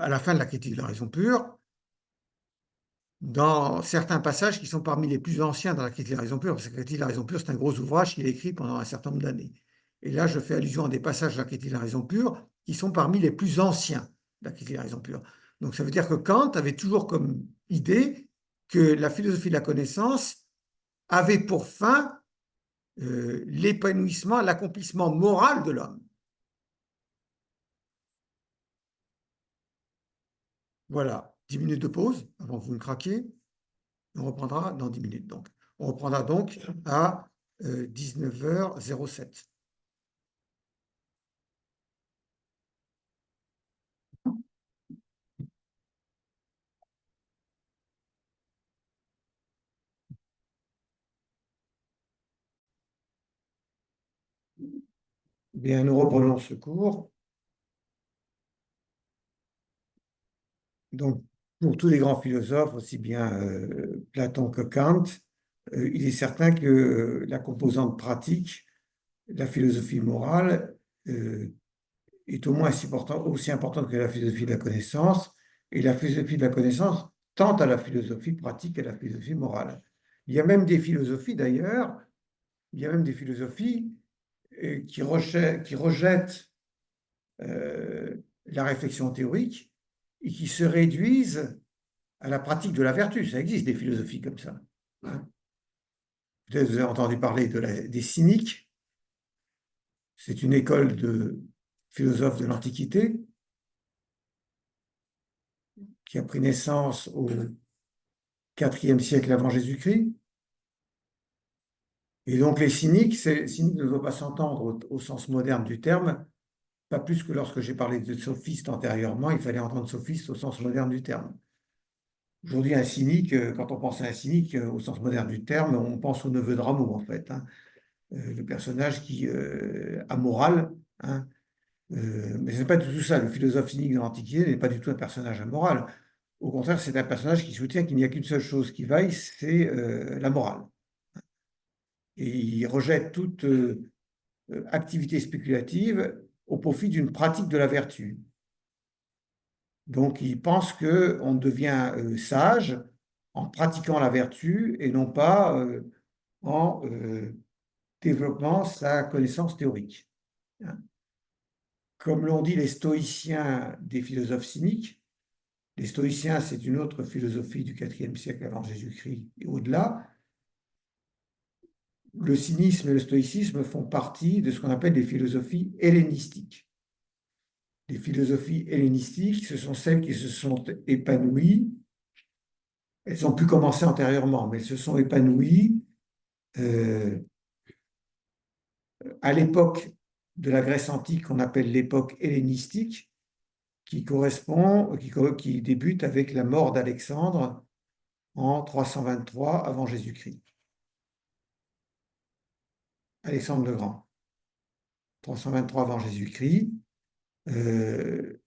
à la fin de la critique de la raison pure, dans certains passages qui sont parmi les plus anciens dans la critique de la raison pure, parce que la critique de la raison pure, c'est un gros ouvrage qu'il a écrit pendant un certain nombre d'années. Et là, je fais allusion à des passages de la critique de la raison pure qui sont parmi les plus anciens de la critique de la raison pure. Donc, ça veut dire que Kant avait toujours comme idée que la philosophie de la connaissance avait pour fin l'épanouissement, l'accomplissement moral de l'homme. Voilà, 10 minutes de pause avant que vous ne craquiez. On reprendra dans 10 minutes. Donc. On reprendra donc à 19h07. Bien, nous reprenons ce cours. Donc, pour tous les grands philosophes, aussi bien Platon que Kant, il est certain que la composante pratique, la philosophie morale, est au moins aussi importante que la philosophie de la connaissance, et la philosophie de la connaissance tend à la philosophie pratique et à la philosophie morale. Il y a même des philosophies, d'ailleurs, il y a même des philosophies qui rejettent la réflexion théorique et qui se réduisent à la pratique de la vertu. Ça existe des philosophies comme ça. Hein. Peut-être vous avez entendu parler des cyniques. C'est une école de philosophes de l'Antiquité qui a pris naissance au IVe siècle avant Jésus-Christ. Et donc les cyniques, cynique ne doit pas s'entendre au sens moderne du terme, pas plus que lorsque j'ai parlé de sophiste antérieurement, il fallait entendre sophiste au sens moderne du terme. Aujourd'hui, un cynique, quand on pense à un cynique au sens moderne du terme, on pense au neveu de Rameau, en fait. Hein. Le personnage qui amoral. Hein. Mais ce n'est pas du tout ça. Le philosophe cynique de l'Antiquité n'est pas du tout un personnage amoral. Au contraire, c'est un personnage qui soutient qu'il n'y a qu'une seule chose qui vaille, c'est la morale. Et il rejette toute activité spéculative au profit d'une pratique de la vertu. Donc, il pense qu'on devient sage en pratiquant la vertu et non pas en développant sa connaissance théorique. Hein. Comme l'ont dit les stoïciens des philosophes cyniques, les stoïciens, c'est une autre philosophie du IVe siècle avant Jésus-Christ et au-delà, le cynisme et le stoïcisme font partie de ce qu'on appelle les philosophies hellénistiques. Les philosophies hellénistiques, ce sont celles qui se sont épanouies. Elles ont pu commencer antérieurement, mais elles se sont épanouies euh, à l'époque de la Grèce antique qu'on appelle l'époque hellénistique, qui débute avec la mort d'Alexandre en 323 avant Jésus-Christ. Alexandre le Grand, 323 avant Jésus-Christ. Euh,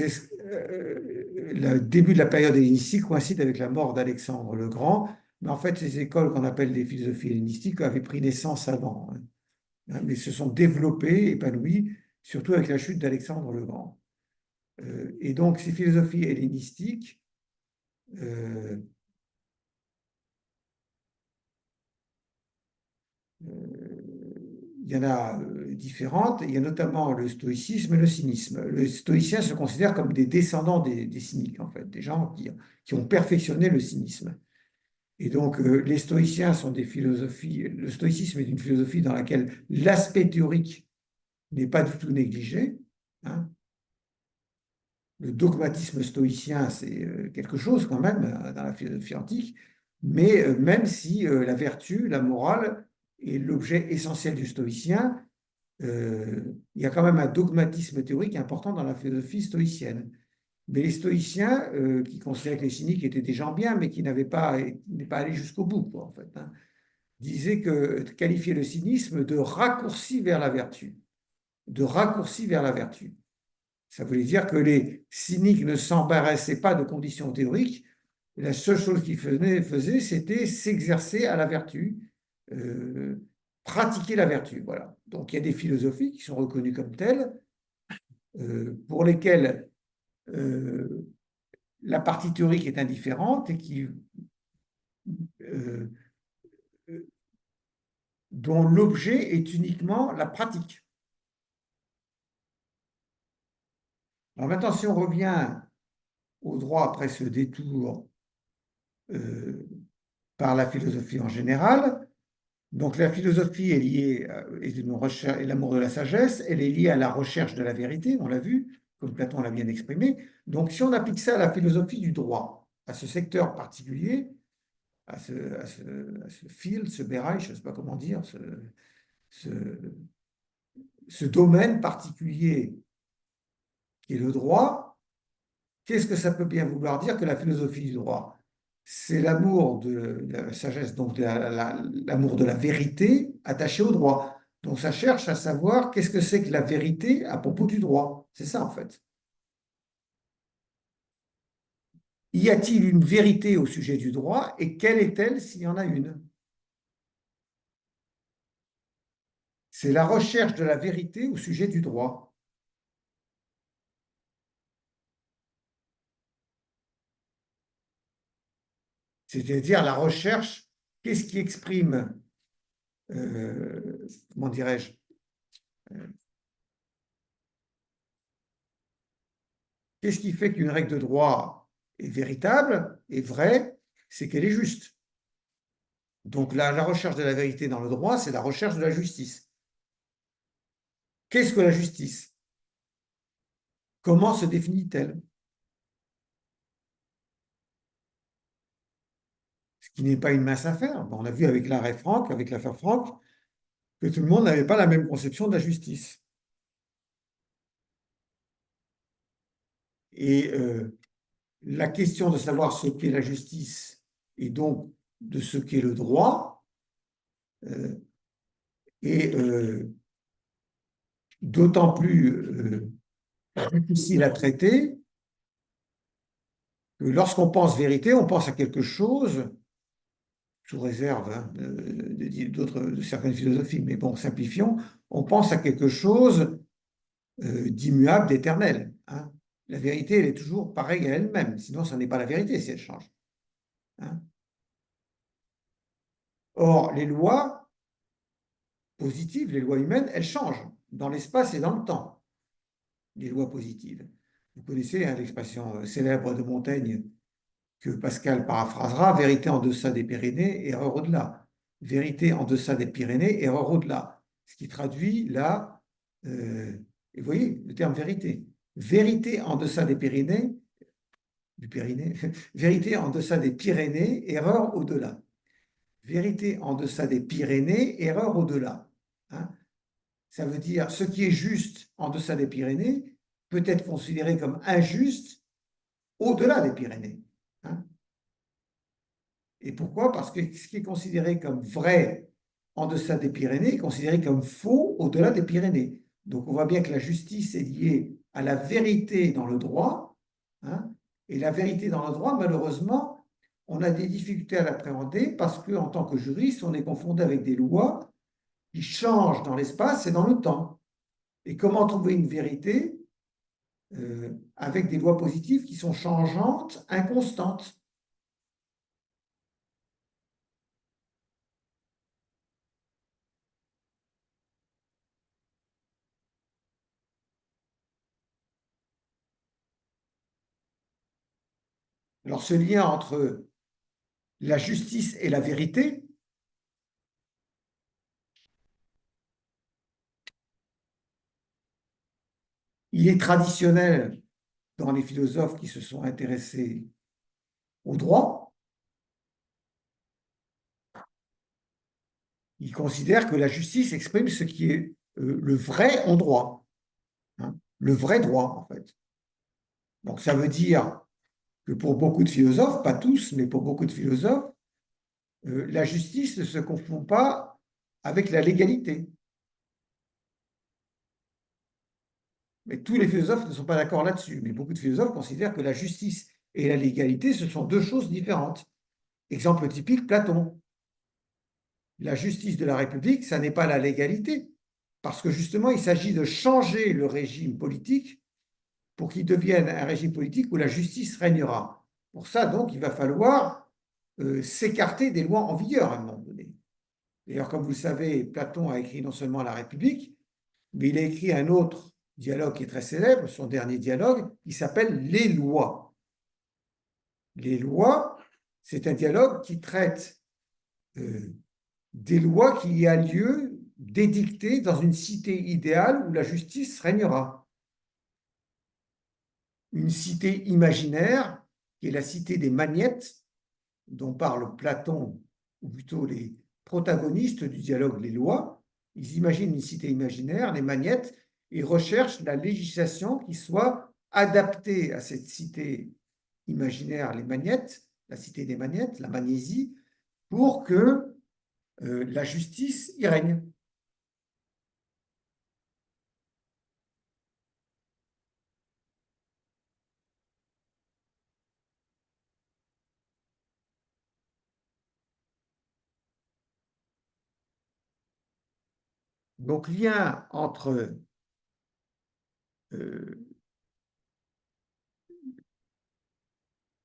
le début de la période hellénistique coïncide avec la mort d'Alexandre le Grand, mais en fait, ces écoles qu'on appelle les philosophies hellénistiques avaient pris naissance avant, hein, mais se sont développées, épanouies, surtout avec la chute d'Alexandre le Grand. Et donc, ces philosophies hellénistiques euh, il y en a différentes. Il y a notamment le stoïcisme et le cynisme. Le stoïcien se considère comme des descendants des cyniques, en fait, des gens qui ont perfectionné le cynisme. Et donc, les stoïciens sont des philosophies. Le stoïcisme est une philosophie dans laquelle l'aspect théorique n'est pas du tout négligé, hein. Le dogmatisme stoïcien, c'est quelque chose quand même dans la philosophie antique, mais même si la vertu, la morale est l'objet essentiel du stoïcien, il y a quand même un dogmatisme théorique important dans la philosophie stoïcienne. Mais les stoïciens, qui considéraient que les cyniques étaient des gens bien, mais qui n'est pas allé jusqu'au bout, quoi, en fait, hein, disaient que qualifier le cynisme de raccourci vers la vertu, de raccourci vers la vertu. Ça voulait dire que les cyniques ne s'embarrassaient pas de conditions théoriques. La seule chose qu'ils faisaient, c'était s'exercer à la vertu, euh, pratiquer la vertu. Voilà. Donc il y a des philosophies qui sont reconnues comme telles, pour lesquelles la partie théorique est indifférente et euh, dont l'objet est uniquement la pratique. Alors maintenant, si on revient au droit après ce détour euh, par la philosophie en général, donc la philosophie est liée est une recherche, et l'amour de la sagesse, elle est liée à la recherche de la vérité, on l'a vu, comme Platon l'a bien exprimé. Donc si on applique ça à la philosophie du droit, à ce secteur particulier, à ce field, ce Bereich, je ne sais pas comment dire, ce, ce domaine particulier qui est le droit, qu'est-ce que ça peut bien vouloir dire que la philosophie du droit? C'est l'amour de la sagesse, donc l'amour de la vérité attaché au droit. Donc ça cherche à savoir qu'est-ce que c'est que la vérité à propos du droit. C'est ça en fait. Y a-t-il une vérité au sujet du droit et quelle est-elle s'il y en a une? C'est la recherche de la vérité au sujet du droit. C'est-à-dire la recherche, qu'est-ce qui exprime, comment dirais-je, euh, qu'est-ce qui fait qu'une règle de droit est véritable, est vraie, c'est qu'elle est juste. Donc la recherche de la vérité dans le droit, c'est la recherche de la justice. Qu'est-ce que la justice? Comment se définit-elle? Ce qui n'est pas une mince affaire. On a vu avec l'arrêt Franck, avec l'affaire Franck, que tout le monde n'avait pas la même conception de la justice. Et la question de savoir ce qu'est la justice et donc de ce qu'est le droit euh, est d'autant plus difficile à traiter que lorsqu'on pense vérité, on pense à quelque chose, sous réserve hein, de certaines philosophies, mais bon, simplifions, on pense à quelque chose d'immuable, d'éternel, hein. La vérité, elle est toujours pareille à elle-même, sinon ça n'est pas la vérité si elle change, hein. Or, les lois positives, les lois humaines, elles changent dans l'espace et dans le temps, les lois positives. Vous connaissez hein, l'expression célèbre de Montaigne que Pascal paraphrasera, vérité en deçà des Pyrénées, erreur au-delà. Vérité en deçà des Pyrénées, erreur au-delà. Ce qui traduit là, et vous voyez le terme vérité. Vérité en deçà des Pyrénées, du Pyrénées, vérité en deçà des Pyrénées, erreur au-delà. Vérité en deçà des Pyrénées, erreur au-delà. Hein. Ça veut dire ce qui est juste en deçà des Pyrénées peut être considéré comme injuste au-delà des Pyrénées. Hein. Et pourquoi? Parce que ce qui est considéré comme vrai en deçà des Pyrénées est considéré comme faux au-delà des Pyrénées. Donc on voit bien que la justice est liée à la vérité dans le droit, hein, et la vérité dans le droit, malheureusement, on a des difficultés à l'appréhender parce qu'en tant que juriste, on est confronté avec des lois qui changent dans l'espace et dans le temps. Et comment trouver une vérité avec des lois positives qui sont changeantes, inconstantes? Alors, ce lien entre la justice et la vérité, il est traditionnel dans les philosophes qui se sont intéressés au droit. Ils considèrent que la justice exprime ce qui est le vrai en droit, hein, le vrai droit, en fait. Donc, ça veut dire que pour beaucoup de philosophes, pas tous, mais pour beaucoup de philosophes, la justice ne se confond pas avec la légalité. Mais tous les philosophes ne sont pas d'accord là-dessus. Mais beaucoup de philosophes considèrent que la justice et la légalité, ce sont deux choses différentes. Exemple typique, Platon. La justice de la République, ça n'est pas la légalité, parce que justement, il s'agit de changer le régime politique pour qu'il devienne un régime politique où la justice régnera. Pour ça, donc, il va falloir s'écarter des lois en vigueur à un moment donné. D'ailleurs, comme vous le savez, Platon a écrit non seulement la République, mais il a écrit un autre dialogue qui est très célèbre, son dernier dialogue, qui s'appelle Les lois. Les lois, c'est un dialogue qui traite des lois qui a lieu d'édicter dans une cité idéale où la justice régnera. Une cité imaginaire, qui est la cité des magnettes, dont parle Platon, ou plutôt les protagonistes du dialogue Les lois. Ils imaginent une cité imaginaire, les magnettes, et recherchent la législation qui soit adaptée à cette cité imaginaire, les magnettes, la cité des magnettes, la Magnésie, pour que la justice y règne. Donc, lien entre euh,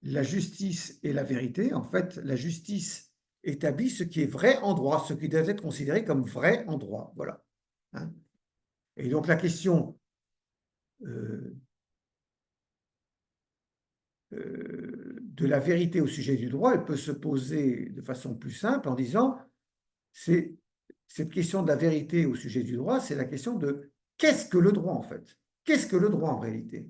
la justice et la vérité. En fait, la justice établit ce qui est vrai en droit, ce qui doit être considéré comme vrai en droit. Voilà. Hein. Et donc, la question euh, de la vérité au sujet du droit, elle peut se poser de façon plus simple en disant, c'est cette question de la vérité au sujet du droit, c'est la question de qu'est-ce que le droit en fait? Qu'est-ce que le droit en réalité?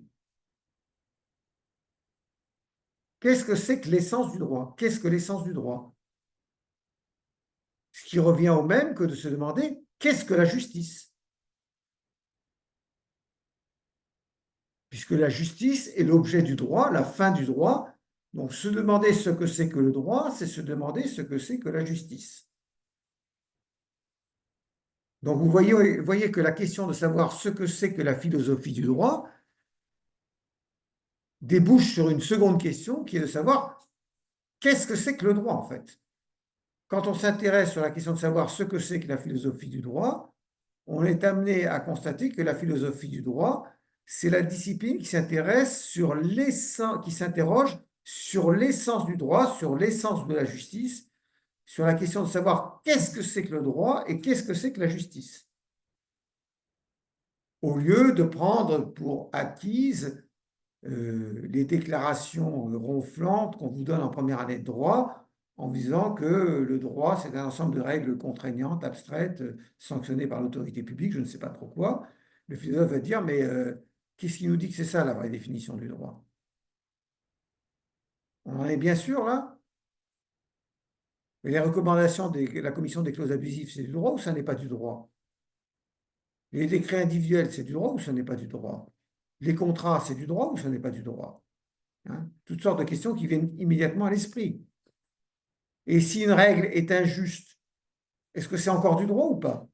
Qu'est-ce que c'est que l'essence du droit? Qu'est-ce que l'essence du droit? Ce qui revient au même que de se demander qu'est-ce que la justice? Puisque la justice est l'objet du droit, la fin du droit. Donc, se demander ce que c'est que le droit, c'est se demander ce que c'est que la justice. Donc, vous voyez que la question de savoir ce que c'est que la philosophie du droit débouche sur une seconde question qui est de savoir qu'est-ce que c'est que le droit, en fait. Quand on s'intéresse sur la question de savoir ce que c'est que la philosophie du droit, on est amené à constater que la philosophie du droit, c'est la discipline qui s'intéresse sur l'essence, qui s'interroge sur l'essence du droit, sur l'essence de la justice, sur la question de savoir qu'est-ce que c'est que le droit et qu'est-ce que c'est que la justice. Au lieu de prendre pour acquises les déclarations ronflantes qu'on vous donne en première année de droit, en disant que le droit, c'est un ensemble de règles contraignantes, abstraites, sanctionnées par l'autorité publique, je ne sais pas trop quoi. Le philosophe va dire, mais qu'est-ce qui nous dit que c'est ça la vraie définition du droit? On en est bien sûr là? Mais les recommandations de la commission des clauses abusives, c'est du droit ou ça n'est pas du droit? Les décrets individuels, c'est du droit ou ce n'est pas du droit? Les contrats, c'est du droit ou ce n'est pas du droit? Hein. Toutes sortes de questions qui viennent immédiatement à l'esprit. Et si une règle est injuste, est-ce que c'est encore du droit ou pas?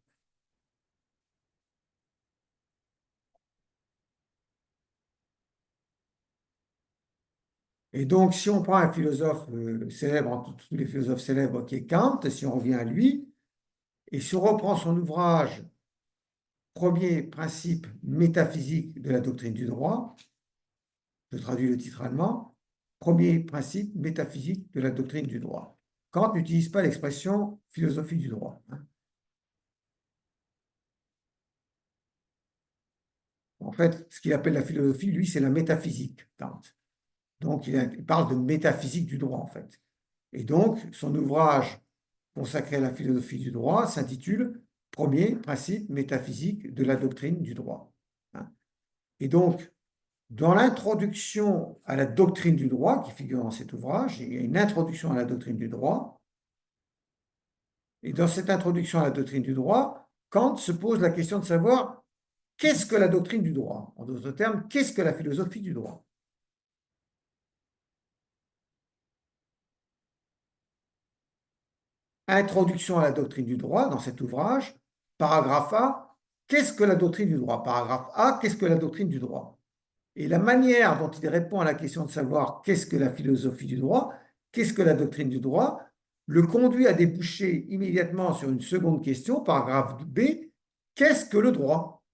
Et donc, si on prend un philosophe célèbre, entre tous les philosophes célèbres qui est Kant, si on revient à lui, et si on reprend son ouvrage Premier principe métaphysique de la doctrine du droit, je traduis le titre allemand, Premier principe métaphysique de la doctrine du droit. Kant n'utilise pas l'expression philosophie du droit. Hein. En fait, ce qu'il appelle la philosophie, lui, c'est la métaphysique, Kant. Donc, il parle de métaphysique du droit, en fait. Et donc, son ouvrage consacré à la philosophie du droit s'intitule Premier principe métaphysique de la doctrine du droit. Hein. Et donc, dans l'introduction à la doctrine du droit qui figure dans cet ouvrage, il y a une introduction à la doctrine du droit. Et dans cette introduction à la doctrine du droit, Kant se pose la question de savoir qu'est-ce que la doctrine du droit? En d'autres termes, qu'est-ce que la philosophie du droit? Introduction à la doctrine du droit dans cet ouvrage, paragraphe A, qu'est-ce que la doctrine du droit? Paragraphe A, qu'est-ce que la doctrine du droit? Et la manière dont il répond à la question de savoir qu'est-ce que la philosophie du droit, qu'est-ce que la doctrine du droit, le conduit à déboucher immédiatement sur une seconde question, paragraphe B, qu'est-ce que le droit?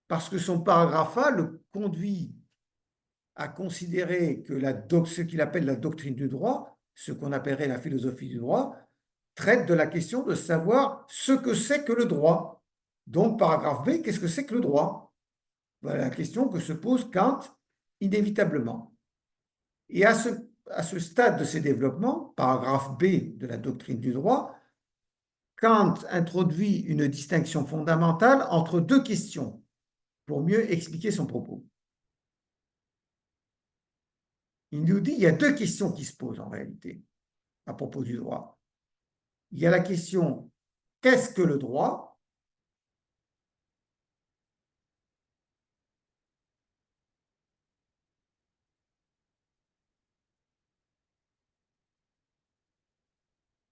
Parce que son paragraphe A le conduit à considérer que ce qu'il appelle la doctrine du droit, ce qu'on appellerait la philosophie du droit, traite de la question de savoir ce que c'est que le droit. Donc, paragraphe B, qu'est-ce que c'est que le droit? Voilà la question que se pose Kant inévitablement. Et à ce stade de ces développements, paragraphe B de la doctrine du droit, Kant introduit une distinction fondamentale entre deux questions pour mieux expliquer son propos. Il nous dit qu'il y a deux questions qui se posent en réalité à propos du droit. Il y a la question qu'est-ce que le droit?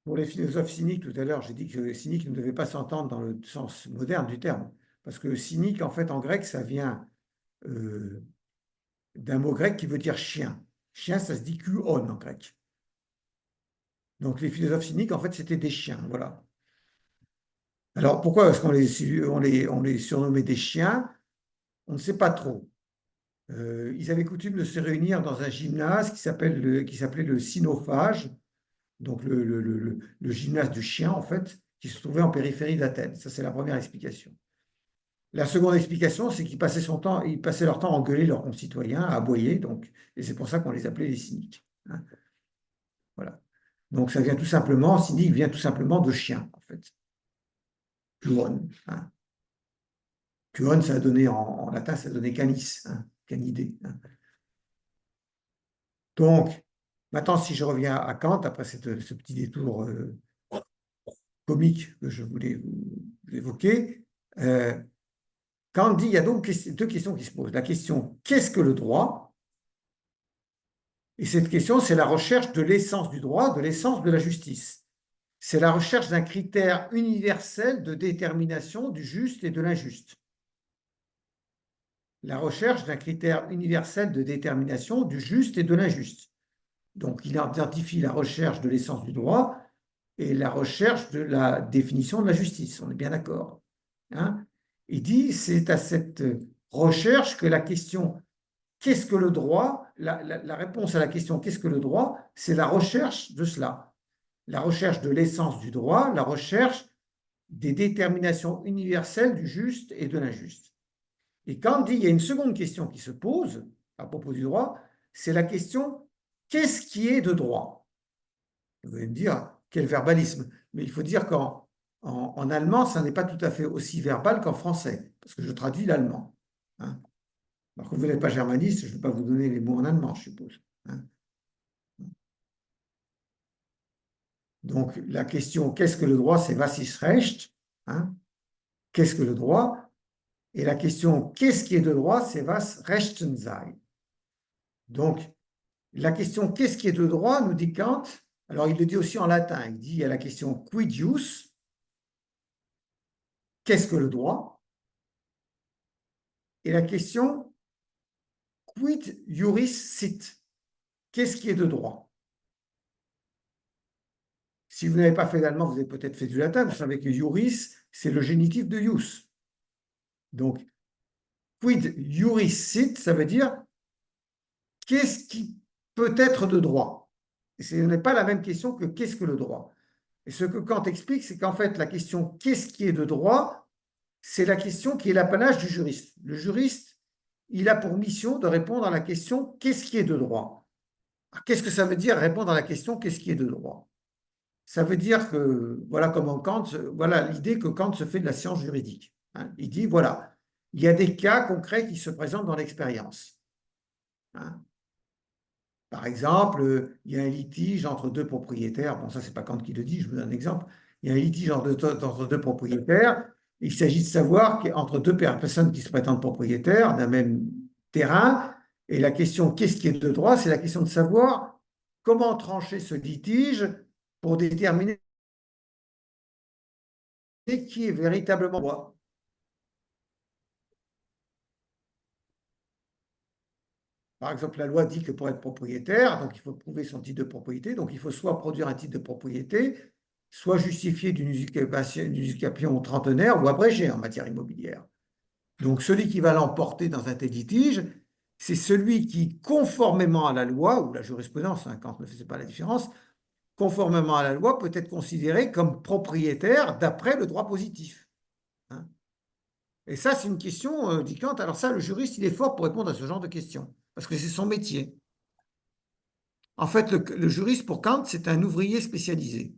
Pour les philosophes cyniques, tout à l'heure, j'ai dit que les cyniques ne devaient pas s'entendre dans le sens moderne du terme. Parce que cynique, en fait, en grec, ça vient d'un mot grec qui veut dire chien. Chien, ça se dit kuon en grec. Donc les philosophes cyniques, en fait, c'était des chiens. Voilà. Alors pourquoi est-ce on les surnommait des chiens? On ne sait pas trop. Ils avaient coutume de se réunir dans un gymnase qui s'appelait le cynophage, donc le gymnase du chien, en fait, qui se trouvait en périphérie d'Athènes. Ça, c'est la première explication. La seconde explication, c'est ils passaient leur temps à engueuler leurs concitoyens, à aboyer, donc, et c'est pour ça qu'on les appelait les cyniques. Hein. Voilà. Donc ça vient tout simplement, cynique vient tout simplement de chien, en fait. Kuon. Hein. Kuon, ça a donné en latin, ça a donné canis, hein, canidé. Hein. Donc, maintenant, si je reviens à Kant, après ce petit détour comique que je voulais vous évoquer, Kant dit il y a donc deux questions qui se posent. La question qu'est-ce que le droit? Et cette question, c'est la recherche de l'essence du droit, de l'essence de la justice. C'est la recherche d'un critère universel de détermination du juste et de l'injuste. La recherche d'un critère universel de détermination du juste et de l'injuste. Donc, il identifie la recherche de l'essence du droit et la recherche de la définition de la justice. On est bien d'accord. Hein? Il dit c'est à cette recherche que la question qu'est-ce que le droit, la réponse à la question qu'est-ce que le droit, c'est la recherche de cela. La recherche de l'essence du droit, la recherche des déterminations universelles du juste et de l'injuste. Et quand il y a une seconde question qui se pose à propos du droit, c'est la question qu'est-ce qui est de droit? Vous allez me dire quel verbalisme, mais il faut dire qu'en allemand, ça n'est pas tout à fait aussi verbal qu'en français, parce que je traduis l'allemand. Hein. Alors que vous n'êtes pas germaniste, je ne vais pas vous donner les mots en allemand, je suppose. Hein. Donc la question qu'est-ce que le droit, c'est was ist Recht? Hein. Qu'est-ce que le droit? Et la question qu'est-ce qui est de droit, c'est was Rechten sei. Donc la question qu'est-ce qui est de droit, nous dit Kant, alors il le dit aussi en latin, il dit il y a la question quid ius, qu'est-ce que le droit? Et la question quid iuris sit, qu'est-ce qui est de droit? Si vous n'avez pas fait d'allemand, vous avez peut-être fait du latin, vous savez que iuris, c'est le génitif de ius. Donc, quid iuris sit, ça veut dire qu'est-ce qui peut être de droit? Et ce n'est pas la même question que qu'est-ce que le droit? Et ce que Kant explique, c'est qu'en fait, la question qu'est-ce qui est de droit, c'est la question qui est l'apanage du juriste. Le juriste, il a pour mission de répondre à la question qu'est-ce qui est de droit? Qu'est-ce que ça veut dire répondre à la question qu'est-ce qui est de droit? Ça veut dire que, voilà comment Kant, voilà l'idée que Kant se fait de la science juridique. Hein. Il dit, voilà, il y a des cas concrets qui se présentent dans l'expérience. Hein. Par exemple, il y a un litige entre deux propriétaires. Bon, ça, c'est pas Kant qui le dit, je vous donne un exemple. Il y a un litige entre deux propriétaires. Il s'agit de savoir qu'entre deux personnes qui se prétendent propriétaires d'un même terrain, et la question qu'est-ce qui est de droit, c'est la question de savoir comment trancher ce litige pour déterminer qui est véritablement droit. Par exemple, la loi dit que pour être propriétaire, donc il faut prouver son titre de propriété, donc il faut soit produire un titre de propriété, soit justifier d'une usurpation trentenaire ou abrégée en matière immobilière. Donc celui qui va l'emporter dans un tel litige, c'est celui qui, conformément à la loi, ou la jurisprudence, hein, Kant ne faisait pas la différence, conformément à la loi, peut être considéré comme propriétaire d'après le droit positif. Hein. Et ça, c'est une question, dit Kant. Alors ça, le juriste, il est fort pour répondre à ce genre de questions, parce que c'est son métier. En fait, le juriste, pour Kant, c'est un ouvrier spécialisé.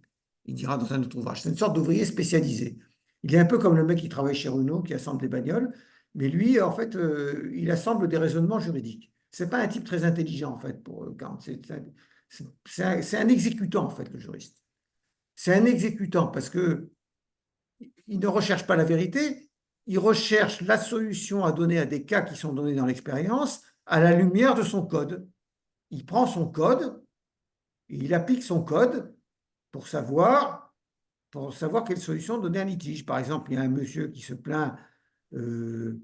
Il dira dans un autre ouvrage. C'est une sorte d'ouvrier spécialisé. Il est un peu comme le mec qui travaille chez Renault, qui assemble des bagnoles, mais lui, en fait, il assemble des raisonnements juridiques. C'est pas un type très intelligent, en fait, pour Kant. C'est un exécutant, en fait, le juriste. C'est un exécutant parce que il ne recherche pas la vérité, il recherche la solution à donner à des cas qui sont donnés dans l'expérience à la lumière de son code. Il prend son code, et il applique son code pour savoir quelle solution donner à un litige. Par exemple, il y a un monsieur qui se plaint euh,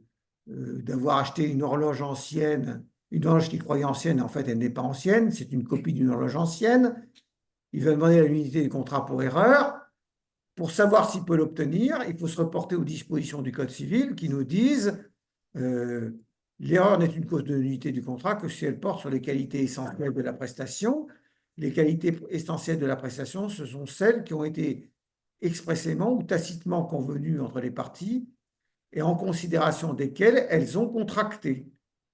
d'avoir acheté une horloge ancienne, une horloge qu'il croyait ancienne, en fait, elle n'est pas ancienne, c'est une copie d'une horloge ancienne. Il va demander la nullité du contrat pour erreur. Pour savoir s'il peut l'obtenir, il faut se reporter aux dispositions du Code civil qui nous disent euh, l'erreur n'est une cause de nullité du contrat que si elle porte sur les qualités essentielles de la prestation. Les qualités essentielles de la prestation, ce sont celles qui ont été expressément ou tacitement convenues entre les parties et en considération desquelles elles ont contracté.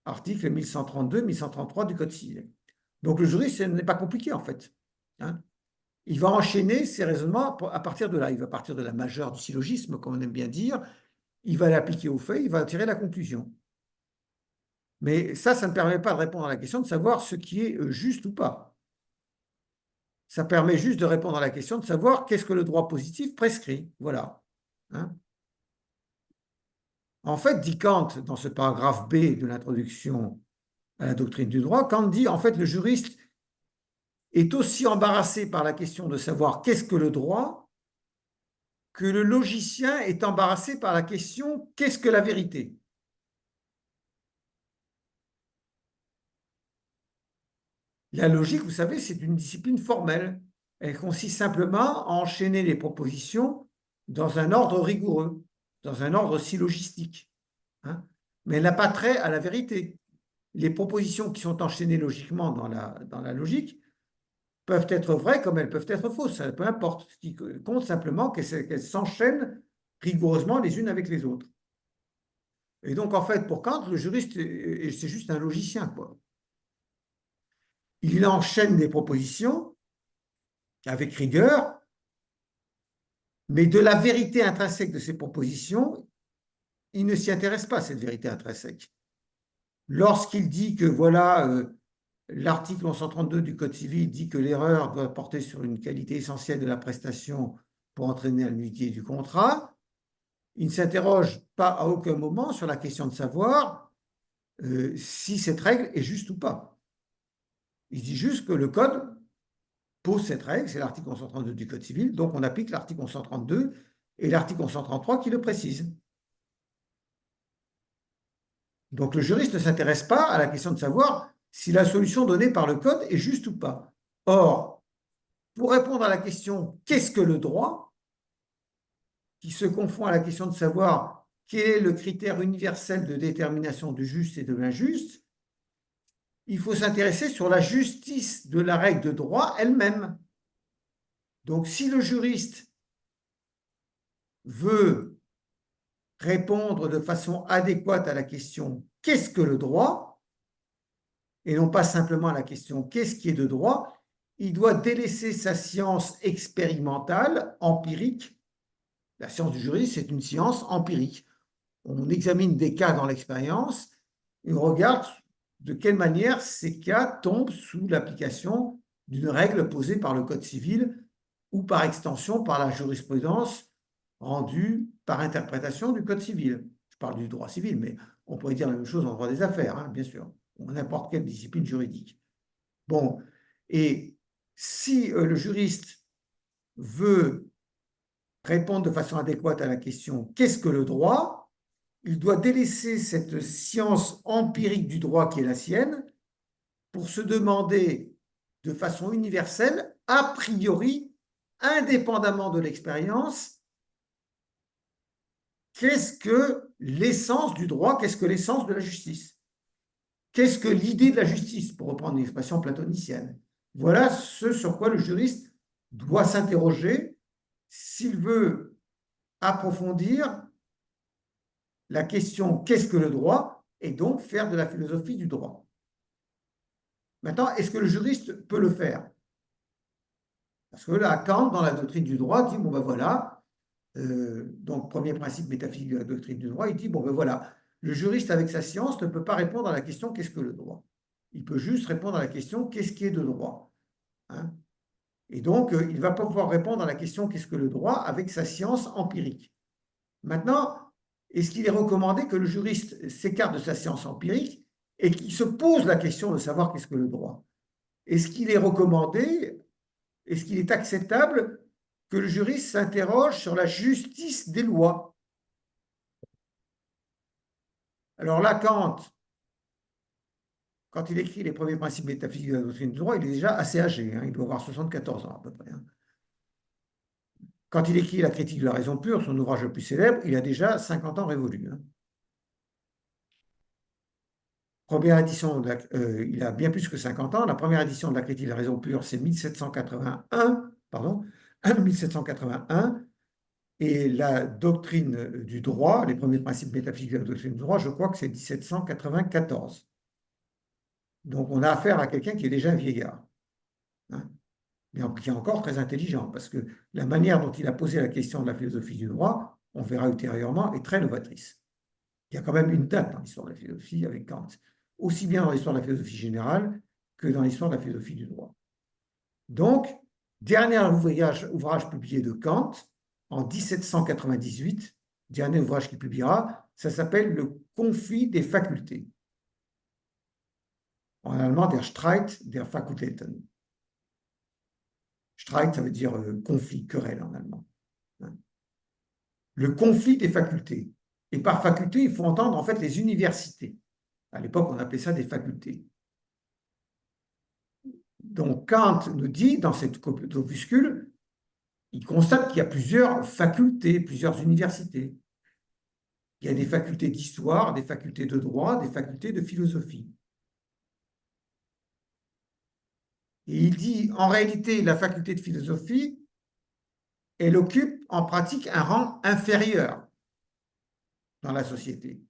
Article 1132-1133 du Code civil. Donc le juriste, ce n'est pas compliqué en fait. Hein. Il va enchaîner ses raisonnements à partir de là. Il va partir de la majeure du syllogisme, comme on aime bien dire. Il va l'appliquer aux faits, il va tirer la conclusion. Mais ça ne permet pas de répondre à la question de savoir ce qui est juste ou pas. Ça permet juste de répondre à la question de savoir qu'est-ce que le droit positif prescrit. Voilà. Hein. En fait, dit Kant, dans ce paragraphe B de l'introduction à la doctrine du droit, Kant dit, en fait, le juriste est aussi embarrassé par la question de savoir qu'est-ce que le droit que le logicien est embarrassé par la question qu'est-ce que la vérité? La logique, vous savez, c'est une discipline formelle. Elle consiste simplement à enchaîner les propositions dans un ordre rigoureux, dans un ordre syllogistique. Hein. Mais elle n'a pas trait à la vérité. Les propositions qui sont enchaînées logiquement dans la logique peuvent être vraies comme elles peuvent être fausses, peu importe. Ce qui compte simplement, qu'elles s'enchaînent rigoureusement les unes avec les autres. Et donc, en fait, pour Kant, le juriste, c'est juste un logicien, quoi. Il enchaîne des propositions avec rigueur, mais de la vérité intrinsèque de ces propositions, il ne s'y intéresse pas, cette vérité intrinsèque. Lorsqu'il dit que, voilà, l'article 1132 du Code civil dit que l'erreur doit porter sur une qualité essentielle de la prestation pour entraîner la nullité du contrat, il ne s'interroge pas à aucun moment sur la question de savoir si cette règle est juste ou pas. Il dit juste que le Code pose cette règle, c'est l'article 1132 du Code civil, donc on applique l'article 1132 et l'article 1133 qui le précise. Donc le juriste ne s'intéresse pas à la question de savoir si la solution donnée par le Code est juste ou pas. Or, pour répondre à la question qu'est-ce que le droit, qui se confond à la question de savoir quel est le critère universel de détermination du juste et de l'injuste, il faut s'intéresser sur la justice de la règle de droit elle-même. Donc si le juriste veut répondre de façon adéquate à la question « Qu'est-ce que le droit ?» et non pas simplement à la question « Qu'est-ce qui est de droit ?» Il doit délaisser sa science expérimentale, empirique. La science du jurisme, c'est une science empirique. On examine des cas dans l'expérience et on regarde de quelle manière ces cas tombent sous l'application d'une règle posée par le Code civil ou par extension par la jurisprudence rendue par interprétation du Code civil. Je parle du droit civil, mais on pourrait dire la même chose en droit des affaires, hein, bien sûr, ou n'importe quelle discipline juridique. Bon, et si le juriste veut répondre de façon adéquate à la question « Qu'est-ce que le droit ?», il doit délaisser cette science empirique du droit qui est la sienne pour se demander de façon universelle, a priori, indépendamment de l'expérience, qu'est-ce que l'essence du droit, qu'est-ce que l'essence de la justice? Qu'est-ce que l'idée de la justice, pour reprendre une expression platonicienne? Voilà ce sur quoi le juriste doit s'interroger s'il veut approfondir la question « qu'est-ce que le droit ?» et donc faire de la philosophie du droit. Maintenant, est-ce que le juriste peut le faire? Parce que là, Kant, dans la doctrine du droit, dit, bon ben voilà, donc premier principe métaphysique de la doctrine du droit, il dit, bon ben voilà, le juriste avec sa science ne peut pas répondre à la question qu'est-ce que le droit? Il peut juste répondre à la question qu'est-ce qui est de droit, hein? Et donc, il ne va pas pouvoir répondre à la question qu'est-ce que le droit avec sa science empirique. Maintenant, est-ce qu'il est recommandé que le juriste s'écarte de sa science empirique et qu'il se pose la question de savoir qu'est-ce que le droit? Est-ce qu'il est recommandé, est-ce qu'il est acceptable que le juriste s'interroge sur la justice des lois? Alors là, Kant, quand il écrit les premiers principes métaphysiques de la doctrine du droit, il est déjà assez âgé, hein, il doit avoir 74 ans à peu près, hein. Quand il écrit la critique de la raison pure, son ouvrage le plus célèbre, il a déjà 50 ans révolus, hein. Première édition, il a bien plus que 50 ans. La première édition de la critique de la raison pure, c'est 1781, pardon, 1781. Et la doctrine du droit, les premiers principes métaphysiques de la doctrine du droit, je crois que c'est 1794. Donc on a affaire à quelqu'un qui est déjà un vieillard, hein, mais qui est encore très intelligent, parce que la manière dont il a posé la question de la philosophie du droit, on verra ultérieurement, est très novatrice. Il y a quand même une date dans l'histoire de la philosophie avec Kant, aussi bien dans l'histoire de la philosophie générale que dans l'histoire de la philosophie du droit. Donc, dernier ouvrage publié de Kant, en 1798, dernier ouvrage qu'il publiera, ça s'appelle Le conflit des facultés. En allemand, der Streit der Fakultäten. Streit, ça veut dire conflit, querelle en allemand. Le conflit des facultés. Et par faculté, il faut entendre en fait les universités. À l'époque, on appelait ça des facultés. Donc, Kant nous dit, dans cet opuscule, il constate qu'il y a plusieurs facultés, plusieurs universités. Il y a des facultés d'histoire, des facultés de droit, des facultés de philosophie. Et il dit, en réalité, la faculté de philosophie, elle occupe en pratique un rang inférieur dans la société.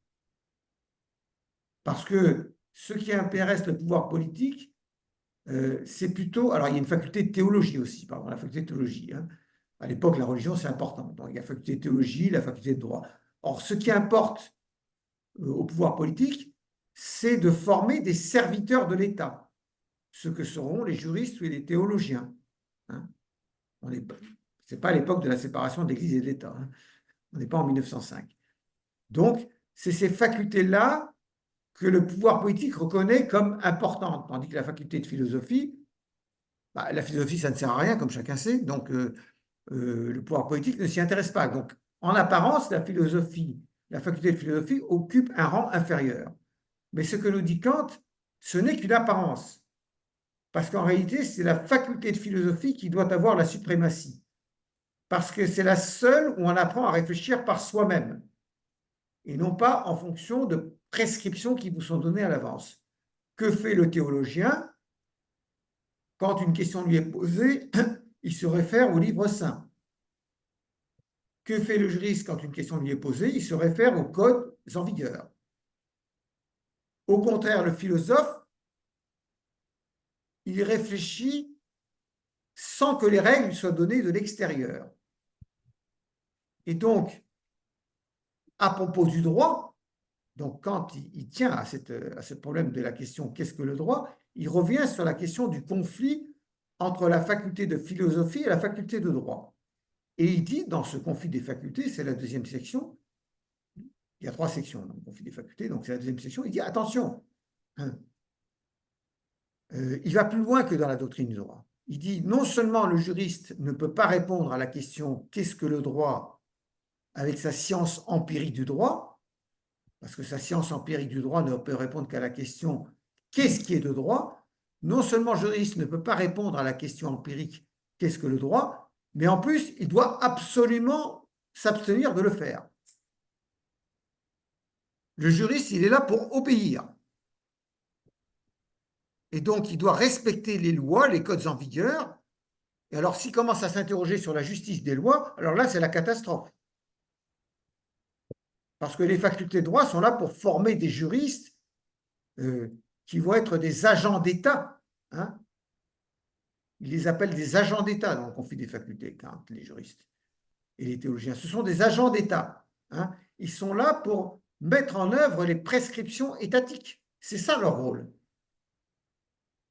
Parce que ce qui intéresse le pouvoir politique, c'est plutôt... Alors, il y a une faculté de théologie aussi, pardon, la faculté de théologie, hein. À l'époque, la religion, c'est important. Donc, il y a la faculté de théologie, la faculté de droit. Or, ce qui importe au pouvoir politique, c'est de former des serviteurs de l'État, ce que seront les juristes ou les théologiens, hein. Ce n'est pas à l'époque de la séparation de l'Église et de l'État, hein. On n'est pas en 1905. Donc, c'est ces facultés-là que le pouvoir politique reconnaît comme importantes, tandis que la faculté de philosophie, bah, la philosophie, ça ne sert à rien, comme chacun sait, donc le pouvoir politique ne s'y intéresse pas. Donc, en apparence, la philosophie, la faculté de philosophie occupe un rang inférieur. Mais ce que nous dit Kant, ce n'est qu'une apparence. Parce qu'en réalité, c'est la faculté de philosophie qui doit avoir la suprématie. Parce que c'est la seule où on apprend à réfléchir par soi-même, et non pas en fonction de prescriptions qui vous sont données à l'avance. Que fait le théologien? Quand une question lui est posée, il se réfère au livre saint. que fait le juriste quand une question lui est posée? Il se réfère aux codes en vigueur. Au contraire, le philosophe, il réfléchit sans que les règles lui soient données de l'extérieur. Et donc, à propos du droit, donc quand il tient à ce problème de la question « qu'est-ce que le droit ?», il revient sur la question du conflit entre la faculté de philosophie et la faculté de droit. Et il dit, dans ce conflit des facultés, c'est la deuxième section, il y a 3 sections dans le conflit des facultés, donc c'est la deuxième section, il dit attention, hein, il va plus loin que dans la doctrine du droit. Il dit non seulement le juriste ne peut pas répondre à la question « qu'est-ce que le droit ?», avec sa science empirique du droit, parce que sa science empirique du droit ne peut répondre qu'à la question « qu'est-ce qui est de droit ?», non seulement le juriste ne peut pas répondre à la question empirique « qu'est-ce que le droit ?», mais en plus, il doit absolument s'abstenir de le faire. Le juriste, il est là pour obéir. Et donc, il doit respecter les lois, les codes en vigueur. Et alors, s'il commence à s'interroger sur la justice des lois, alors là, c'est la catastrophe. Parce que les facultés de droit sont là pour former des juristes qui vont être des agents d'État. Hein. Ils les appellent des agents d'État dans le conflit des facultés, quand les juristes et les théologiens. Ce sont des agents d'État. Hein. Ils sont là pour mettre en œuvre les prescriptions étatiques. C'est ça leur rôle.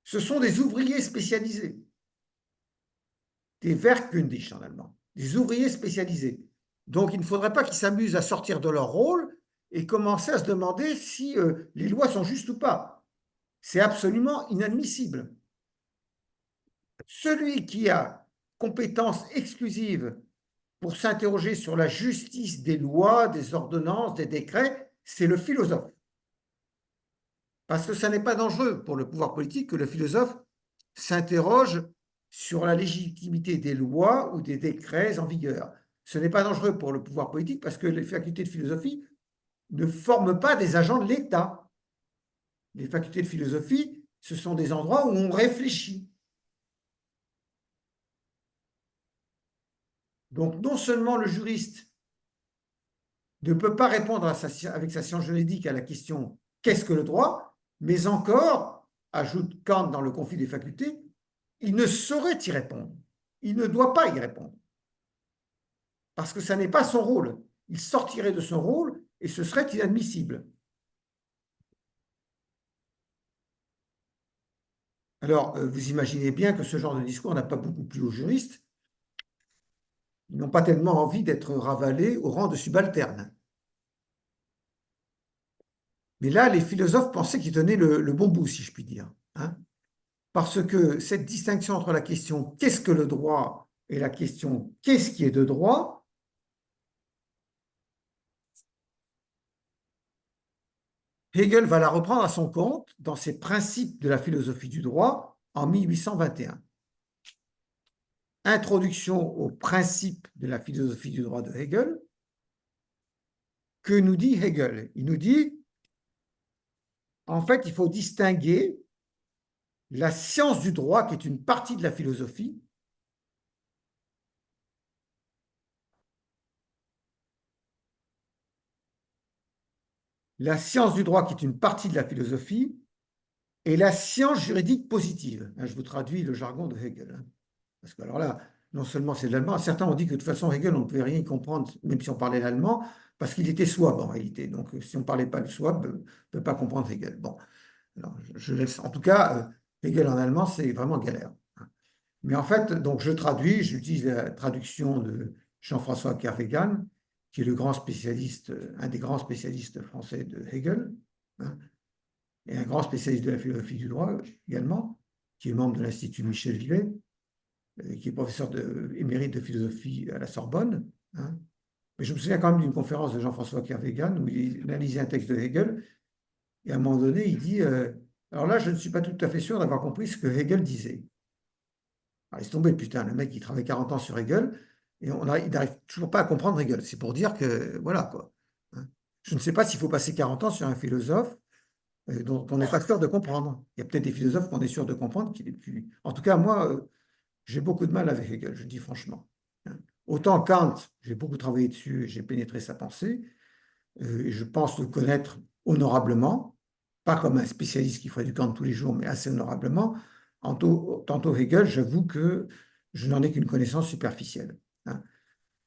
Ce sont des ouvriers spécialisés. Des Werkkundig en allemand, des ouvriers spécialisés. Donc, il ne faudrait pas qu'ils s'amusent à sortir de leur rôle et commencer à se demander si les lois sont justes ou pas. C'est absolument inadmissible. Celui qui a compétence exclusive pour s'interroger sur la justice des lois, des ordonnances, des décrets, c'est le philosophe. Parce que ça n'est pas dangereux pour le pouvoir politique que le philosophe s'interroge sur la légitimité des lois ou des décrets en vigueur. Ce n'est pas dangereux pour le pouvoir politique parce que les facultés de philosophie ne forment pas des agents de l'État. Les facultés de philosophie, ce sont des endroits où on réfléchit. Donc, non seulement le juriste ne peut pas répondre avec sa science juridique à la question « qu'est-ce que le droit ?», mais encore, ajoute Kant dans le conflit des facultés, il ne saurait y répondre. Il ne doit pas y répondre. Parce que ça n'est pas son rôle. Il sortirait de son rôle et ce serait inadmissible. Alors, vous imaginez bien que ce genre de discours n'a pas beaucoup plu aux juristes. Ils n'ont pas tellement envie d'être ravalés au rang de subalternes. Mais là, les philosophes pensaient qu'ils tenaient le bon bout, si je puis dire. Hein, parce que cette distinction entre la question « qu'est-ce que le droit ?» et la question « qu'est-ce qui est de droit ?» Hegel va la reprendre à son compte dans ses principes de la philosophie du droit en 1821. Introduction aux principes de la philosophie du droit de Hegel. Que nous dit Hegel? Il nous dit, en fait, il faut distinguer la science du droit, qui est une partie de la philosophie, la science du droit, qui est une partie de la philosophie, et la science juridique positive. Je vous traduis le jargon de Hegel. Parce que alors là, non seulement c'est de l'allemand, certains ont dit que de toute façon, Hegel, on ne pouvait rien y comprendre, même si on parlait l'allemand, parce qu'il était souabe en réalité. Donc, si on ne parlait pas le souabe, on ne peut pas comprendre Hegel. Bon, alors, je laisse. En tout cas, Hegel en allemand, c'est vraiment galère. Mais en fait, donc je traduis, j'utilise la traduction de Jean-François Kervégan, qui est le grand spécialiste, un des grands spécialistes français de Hegel, hein, et un grand spécialiste de la philosophie du droit également, qui est membre de l'Institut Michel Villet, qui est professeur émérite de philosophie à la Sorbonne. Hein. Mais je me souviens quand même d'une conférence de Jean-François Kervégan où il analysait un texte de Hegel, et à un moment donné, il dit alors là, je ne suis pas tout à fait sûr d'avoir compris ce que Hegel disait. Alors, il se tombait, putain, le mec, il travaille 40 ans sur Hegel, et il n'arrive toujours pas à comprendre Hegel. C'est pour dire que, voilà, quoi. Hein. Je ne sais pas s'il faut passer 40 ans sur un philosophe dont on n'est pas sûr de comprendre. Il y a peut-être des philosophes qu'on est sûr de comprendre qu'il est plus. En tout cas, moi, j'ai beaucoup de mal avec Hegel, je dis franchement. Hein. Autant Kant, j'ai beaucoup travaillé dessus, j'ai pénétré sa pensée, et je pense le connaître honorablement, pas comme un spécialiste qui ferait du Kant tous les jours, mais assez honorablement. Tantôt Hegel, j'avoue que je n'en ai qu'une connaissance superficielle. Hein.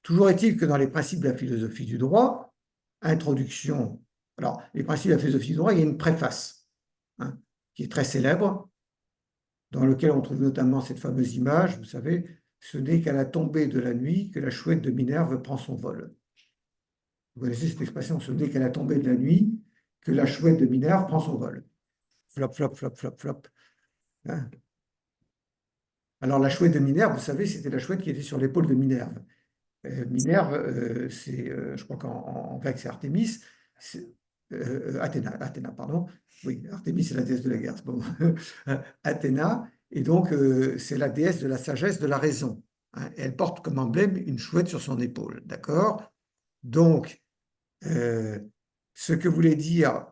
Toujours est-il que dans les principes de la philosophie du droit, introduction, alors les principes de la philosophie du droit, il y a une préface hein, qui est très célèbre, dans lequel on trouve notamment cette fameuse image, vous savez, ce n'est qu'à la tombée de la nuit que la chouette de Minerve prend son vol. Vous connaissez cette expression, ce n'est qu'à la tombée de la nuit que la chouette de Minerve prend son vol. Flop, flop, flop, flop, flop. Hein. Alors la chouette de Minerve, vous savez, c'était la chouette qui était sur l'épaule de Minerve. Minerve, je crois qu'en grec c'est Artémis, Athéna, pardon. Oui, Artémis c'est la déesse de la guerre. Bon. Athéna, et donc c'est la déesse de la sagesse, de la raison. Hein. Elle porte comme emblème une chouette sur son épaule, d'accord? Donc, ce que voulait dire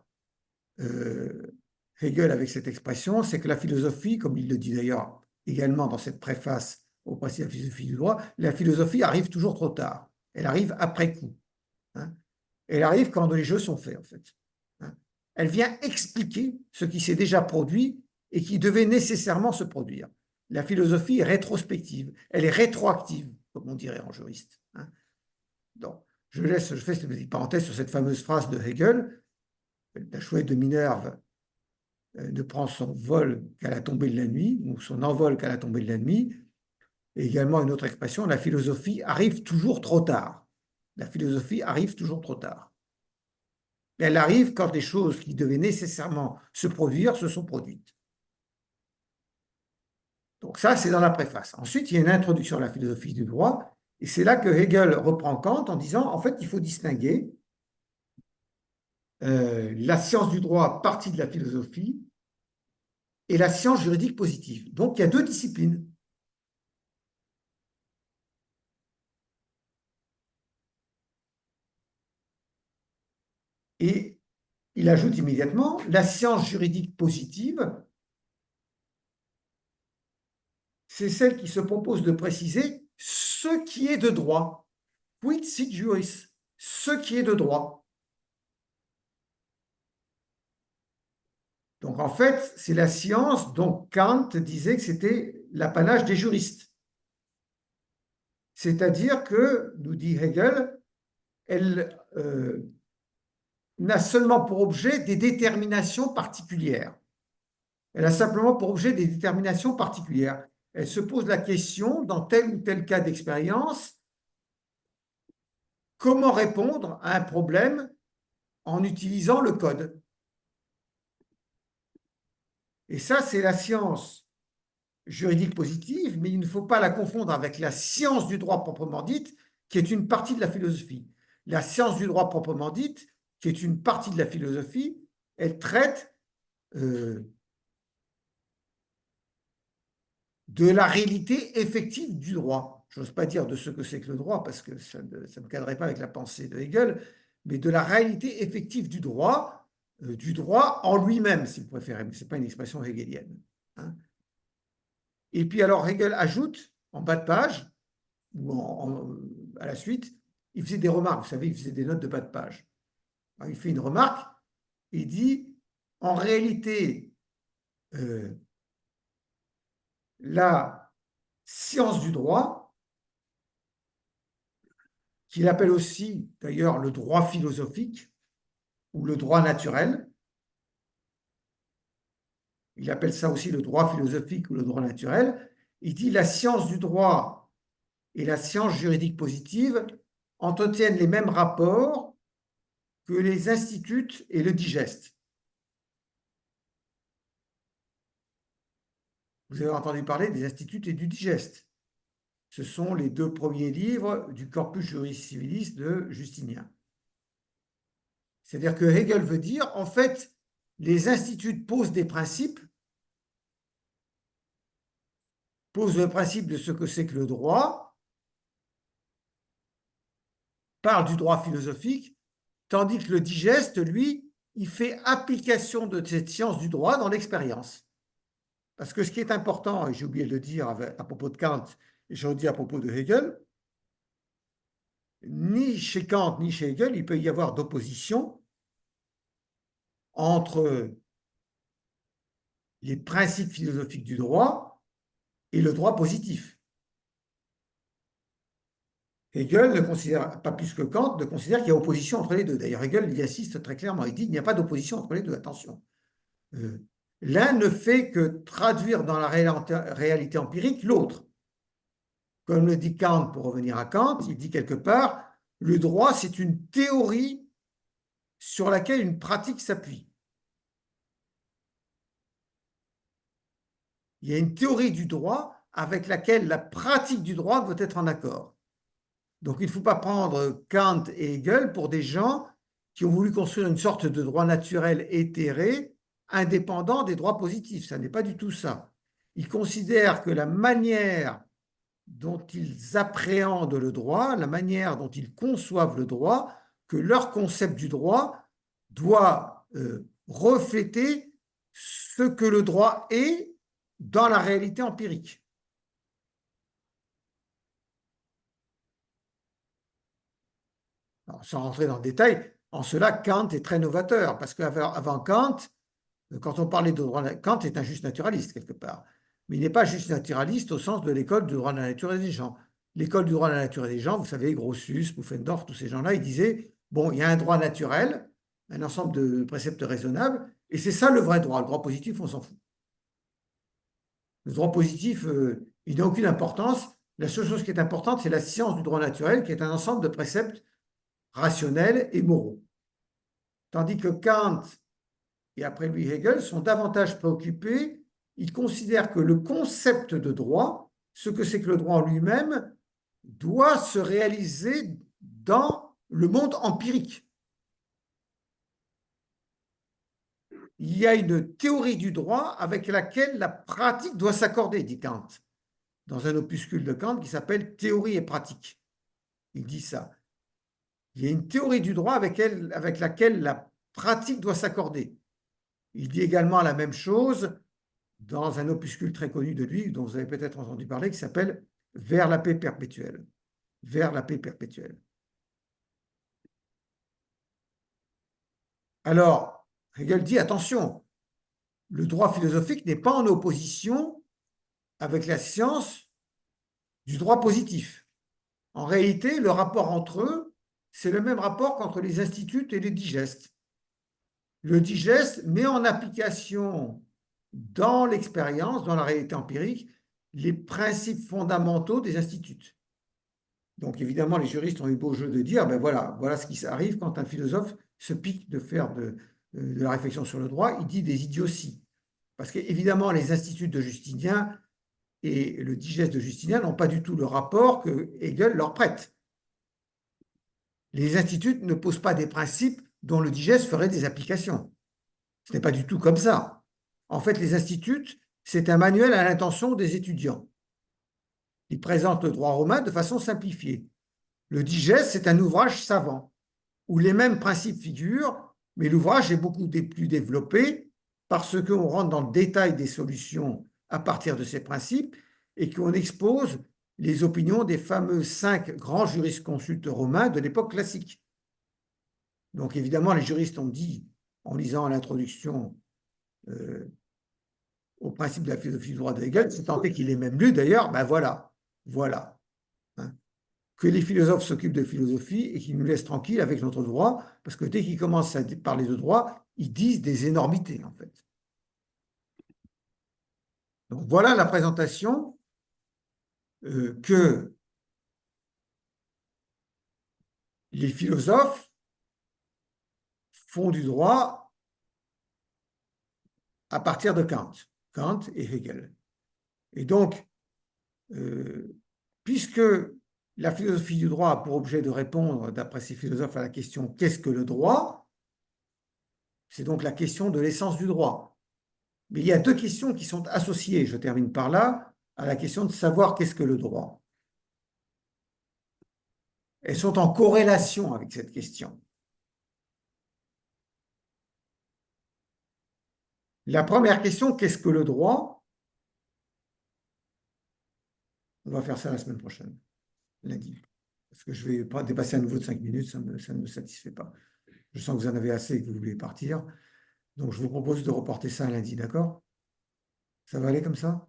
Hegel avec cette expression, c'est que la philosophie, comme il le dit d'ailleurs également dans cette préface au principe de la philosophie du droit, la philosophie arrive toujours trop tard. Elle arrive après coup. Hein. Elle arrive quand les jeux sont faits, en fait. Hein. Elle vient expliquer ce qui s'est déjà produit et qui devait nécessairement se produire. La philosophie est rétrospective, elle est rétroactive, comme on dirait en juriste. Hein. Donc, je fais cette petite parenthèse sur cette fameuse phrase de Hegel, la chouette de Minerve ne prend son vol qu'à la tombée de la nuit, ou son envol qu'à la tombée de la nuit, et également une autre expression, la philosophie arrive toujours trop tard. La philosophie arrive toujours trop tard. Elle arrive quand des choses qui devaient nécessairement se produire se sont produites. Donc ça, c'est dans la préface. Ensuite, il y a une introduction à la philosophie du droit, et c'est là que Hegel reprend Kant en disant, en fait, il faut distinguer la science du droit partie de la philosophie et la science juridique positive. Donc, il y a deux disciplines. Et il ajoute immédiatement, la science juridique positive, c'est celle qui se propose de préciser ce qui est de droit. Quid sit juris, ce qui est de droit. Donc en fait, c'est la science dont Kant disait que c'était l'apanage des juristes. C'est-à-dire que, nous dit Hegel, elle n'a seulement pour objet des déterminations particulières. Elle a simplement pour objet des déterminations particulières. Elle se pose la question, dans tel ou tel cas d'expérience, comment répondre à un problème en utilisant le code. Et ça, c'est la science juridique positive, mais il ne faut pas la confondre avec la science du droit proprement dite, qui est une partie de la philosophie. La science du droit proprement dite, qui est une partie de la philosophie, elle traite de la réalité effective du droit. Je n'ose pas dire de ce que c'est que le droit, parce que ça ne cadrait pas avec la pensée de Hegel, mais de la réalité effective du droit en lui-même, si vous préférez, mais ce n'est pas une expression hegelienne. Hein. Et puis alors Hegel ajoute, en bas de page, ou à la suite, il faisait des remarques, vous savez, il faisait des notes de bas de page. Alors, il fait une remarque, il dit, en réalité, la science du droit, qu'il appelle aussi d'ailleurs le droit philosophique ou le droit naturel, il appelle ça aussi le droit philosophique ou le droit naturel, il dit la science du droit et la science juridique positive entretiennent les mêmes rapports que les instituts et le digeste. Vous avez entendu parler des instituts et du digeste. Ce sont les deux premiers livres du corpus juris civilis de Justinien. C'est-à-dire que Hegel veut dire, en fait, les instituts posent des principes, posent le principe de ce que c'est que le droit, parle du droit philosophique, tandis que le digeste, lui, il fait application de cette science du droit dans l'expérience. Parce que ce qui est important, et j'ai oublié de le dire à propos de Kant, et j'ai redit à propos de Hegel, ni chez Kant ni chez Hegel, il peut y avoir d'opposition entre les principes philosophiques du droit et le droit positif. Hegel ne considère pas plus que Kant, ne considère qu'il y a opposition entre les deux. D'ailleurs, Hegel y insiste très clairement. Il dit qu'il n'y a pas d'opposition entre les deux. Attention. Euh, L'un ne fait que traduire dans la réalité empirique l'autre. Comme le dit Kant, pour revenir à Kant, il dit quelque part, le droit, c'est une théorie sur laquelle une pratique s'appuie. Il y a une théorie du droit avec laquelle la pratique du droit doit être en accord. Donc il ne faut pas prendre Kant et Hegel pour des gens qui ont voulu construire une sorte de droit naturel éthéré, indépendant des droits positifs. Ça n'est pas du tout ça. Ils considèrent que la manière dont ils appréhendent le droit, la manière dont ils conçoivent le droit, que leur concept du droit doit refléter ce que le droit est dans la réalité empirique. Alors, sans rentrer dans le détail, en cela, Kant est très novateur, parce qu'avant Kant, quand on parlait de droit, Kant est un juste naturaliste quelque part, mais il n'est pas juste naturaliste au sens de l'école du droit de la nature et des gens. L'école du droit de la nature et des gens, vous savez, Grotius, Pufendorf, tous ces gens-là, ils disaient, bon, il y a un droit naturel, un ensemble de préceptes raisonnables, et c'est ça le vrai droit. Le droit positif, on s'en fout. Le droit positif, il n'a aucune importance. La seule chose qui est importante, c'est la science du droit naturel, qui est un ensemble de préceptes rationnels et moraux. Tandis que Kant et après lui Hegel sont davantage préoccupés. Ils considèrent que le concept de droit, ce que c'est que le droit en lui-même, doit se réaliser dans le monde empirique. Il y a une théorie du droit avec laquelle la pratique doit s'accorder, dit Kant, dans un opuscule de Kant qui s'appelle Théorie et pratique. Il dit ça. Il y a une théorie du droit avec laquelle la pratique doit s'accorder. Il dit également la même chose dans un opuscule très connu de lui, dont vous avez peut-être entendu parler, qui s'appelle Vers la paix perpétuelle. Vers la paix perpétuelle. Alors, Hegel dit, attention, le droit philosophique n'est pas en opposition avec la science du droit positif. En réalité, le rapport entre eux, c'est le même rapport qu'entre les instituts et les digestes. Le digeste met en application dans l'expérience, dans la réalité empirique, les principes fondamentaux des instituts. Donc évidemment, les juristes ont eu beau jeu de dire, ben voilà ce qui arrive quand un philosophe se pique de faire de la réflexion sur le droit, il dit des idioties. Parce qu'évidemment, les instituts de Justinien et le digeste de Justinien n'ont pas du tout le rapport que Hegel leur prête. Les instituts ne posent pas des principes dont le digeste ferait des applications. Ce n'est pas du tout comme ça. En fait, les instituts, c'est un manuel à l'intention des étudiants. Ils présentent le droit romain de façon simplifiée. Le digeste, c'est un ouvrage savant, où les mêmes principes figurent, mais l'ouvrage est beaucoup plus développé parce qu'on rentre dans le détail des solutions à partir de ces principes et qu'on expose les opinions des fameux 5 grands jurisconsultes romains de l'époque classique. Donc évidemment, les juristes ont dit, en lisant l'introduction au principe de la philosophie du droit de Hegel, c'est tant est qu'il est même lu d'ailleurs, ben voilà. Hein. Que les philosophes s'occupent de philosophie et qu'ils nous laissent tranquilles avec notre droit, parce que dès qu'ils commencent à parler de droit, ils disent des énormités, en fait. Donc voilà la présentation que les philosophes font du droit à partir de Kant et Hegel. Et donc, puisque la philosophie du droit a pour objet de répondre, d'après ces philosophes, à la question « qu'est-ce que le droit ?», c'est donc la question de l'essence du droit. Mais il y a 2 questions qui sont associées, je termine par là, à la question de savoir qu'est-ce que le droit. Elles sont en corrélation avec cette question. La première question, qu'est-ce que le droit? On va faire ça la semaine prochaine, lundi. parce que je ne vais pas dépasser un niveau de 5 minutes, ça ne me satisfait pas. Je sens que vous en avez assez et que vous voulez partir. Donc, je vous propose de reporter ça à lundi, d'accord? Ça va aller comme ça?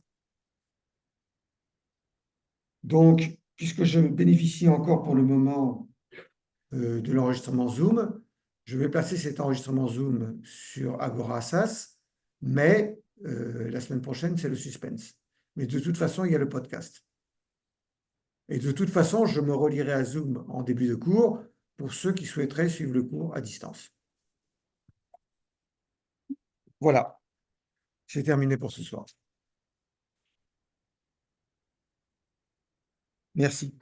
Donc, puisque je bénéficie encore pour le moment de l'enregistrement Zoom, je vais placer cet enregistrement Zoom sur Agora Assas, mais la semaine prochaine, c'est le suspense. Mais de toute façon, il y a le podcast. Et de toute façon, je me relierai à Zoom en début de cours pour ceux qui souhaiteraient suivre le cours à distance. Voilà, c'est terminé pour ce soir. Merci.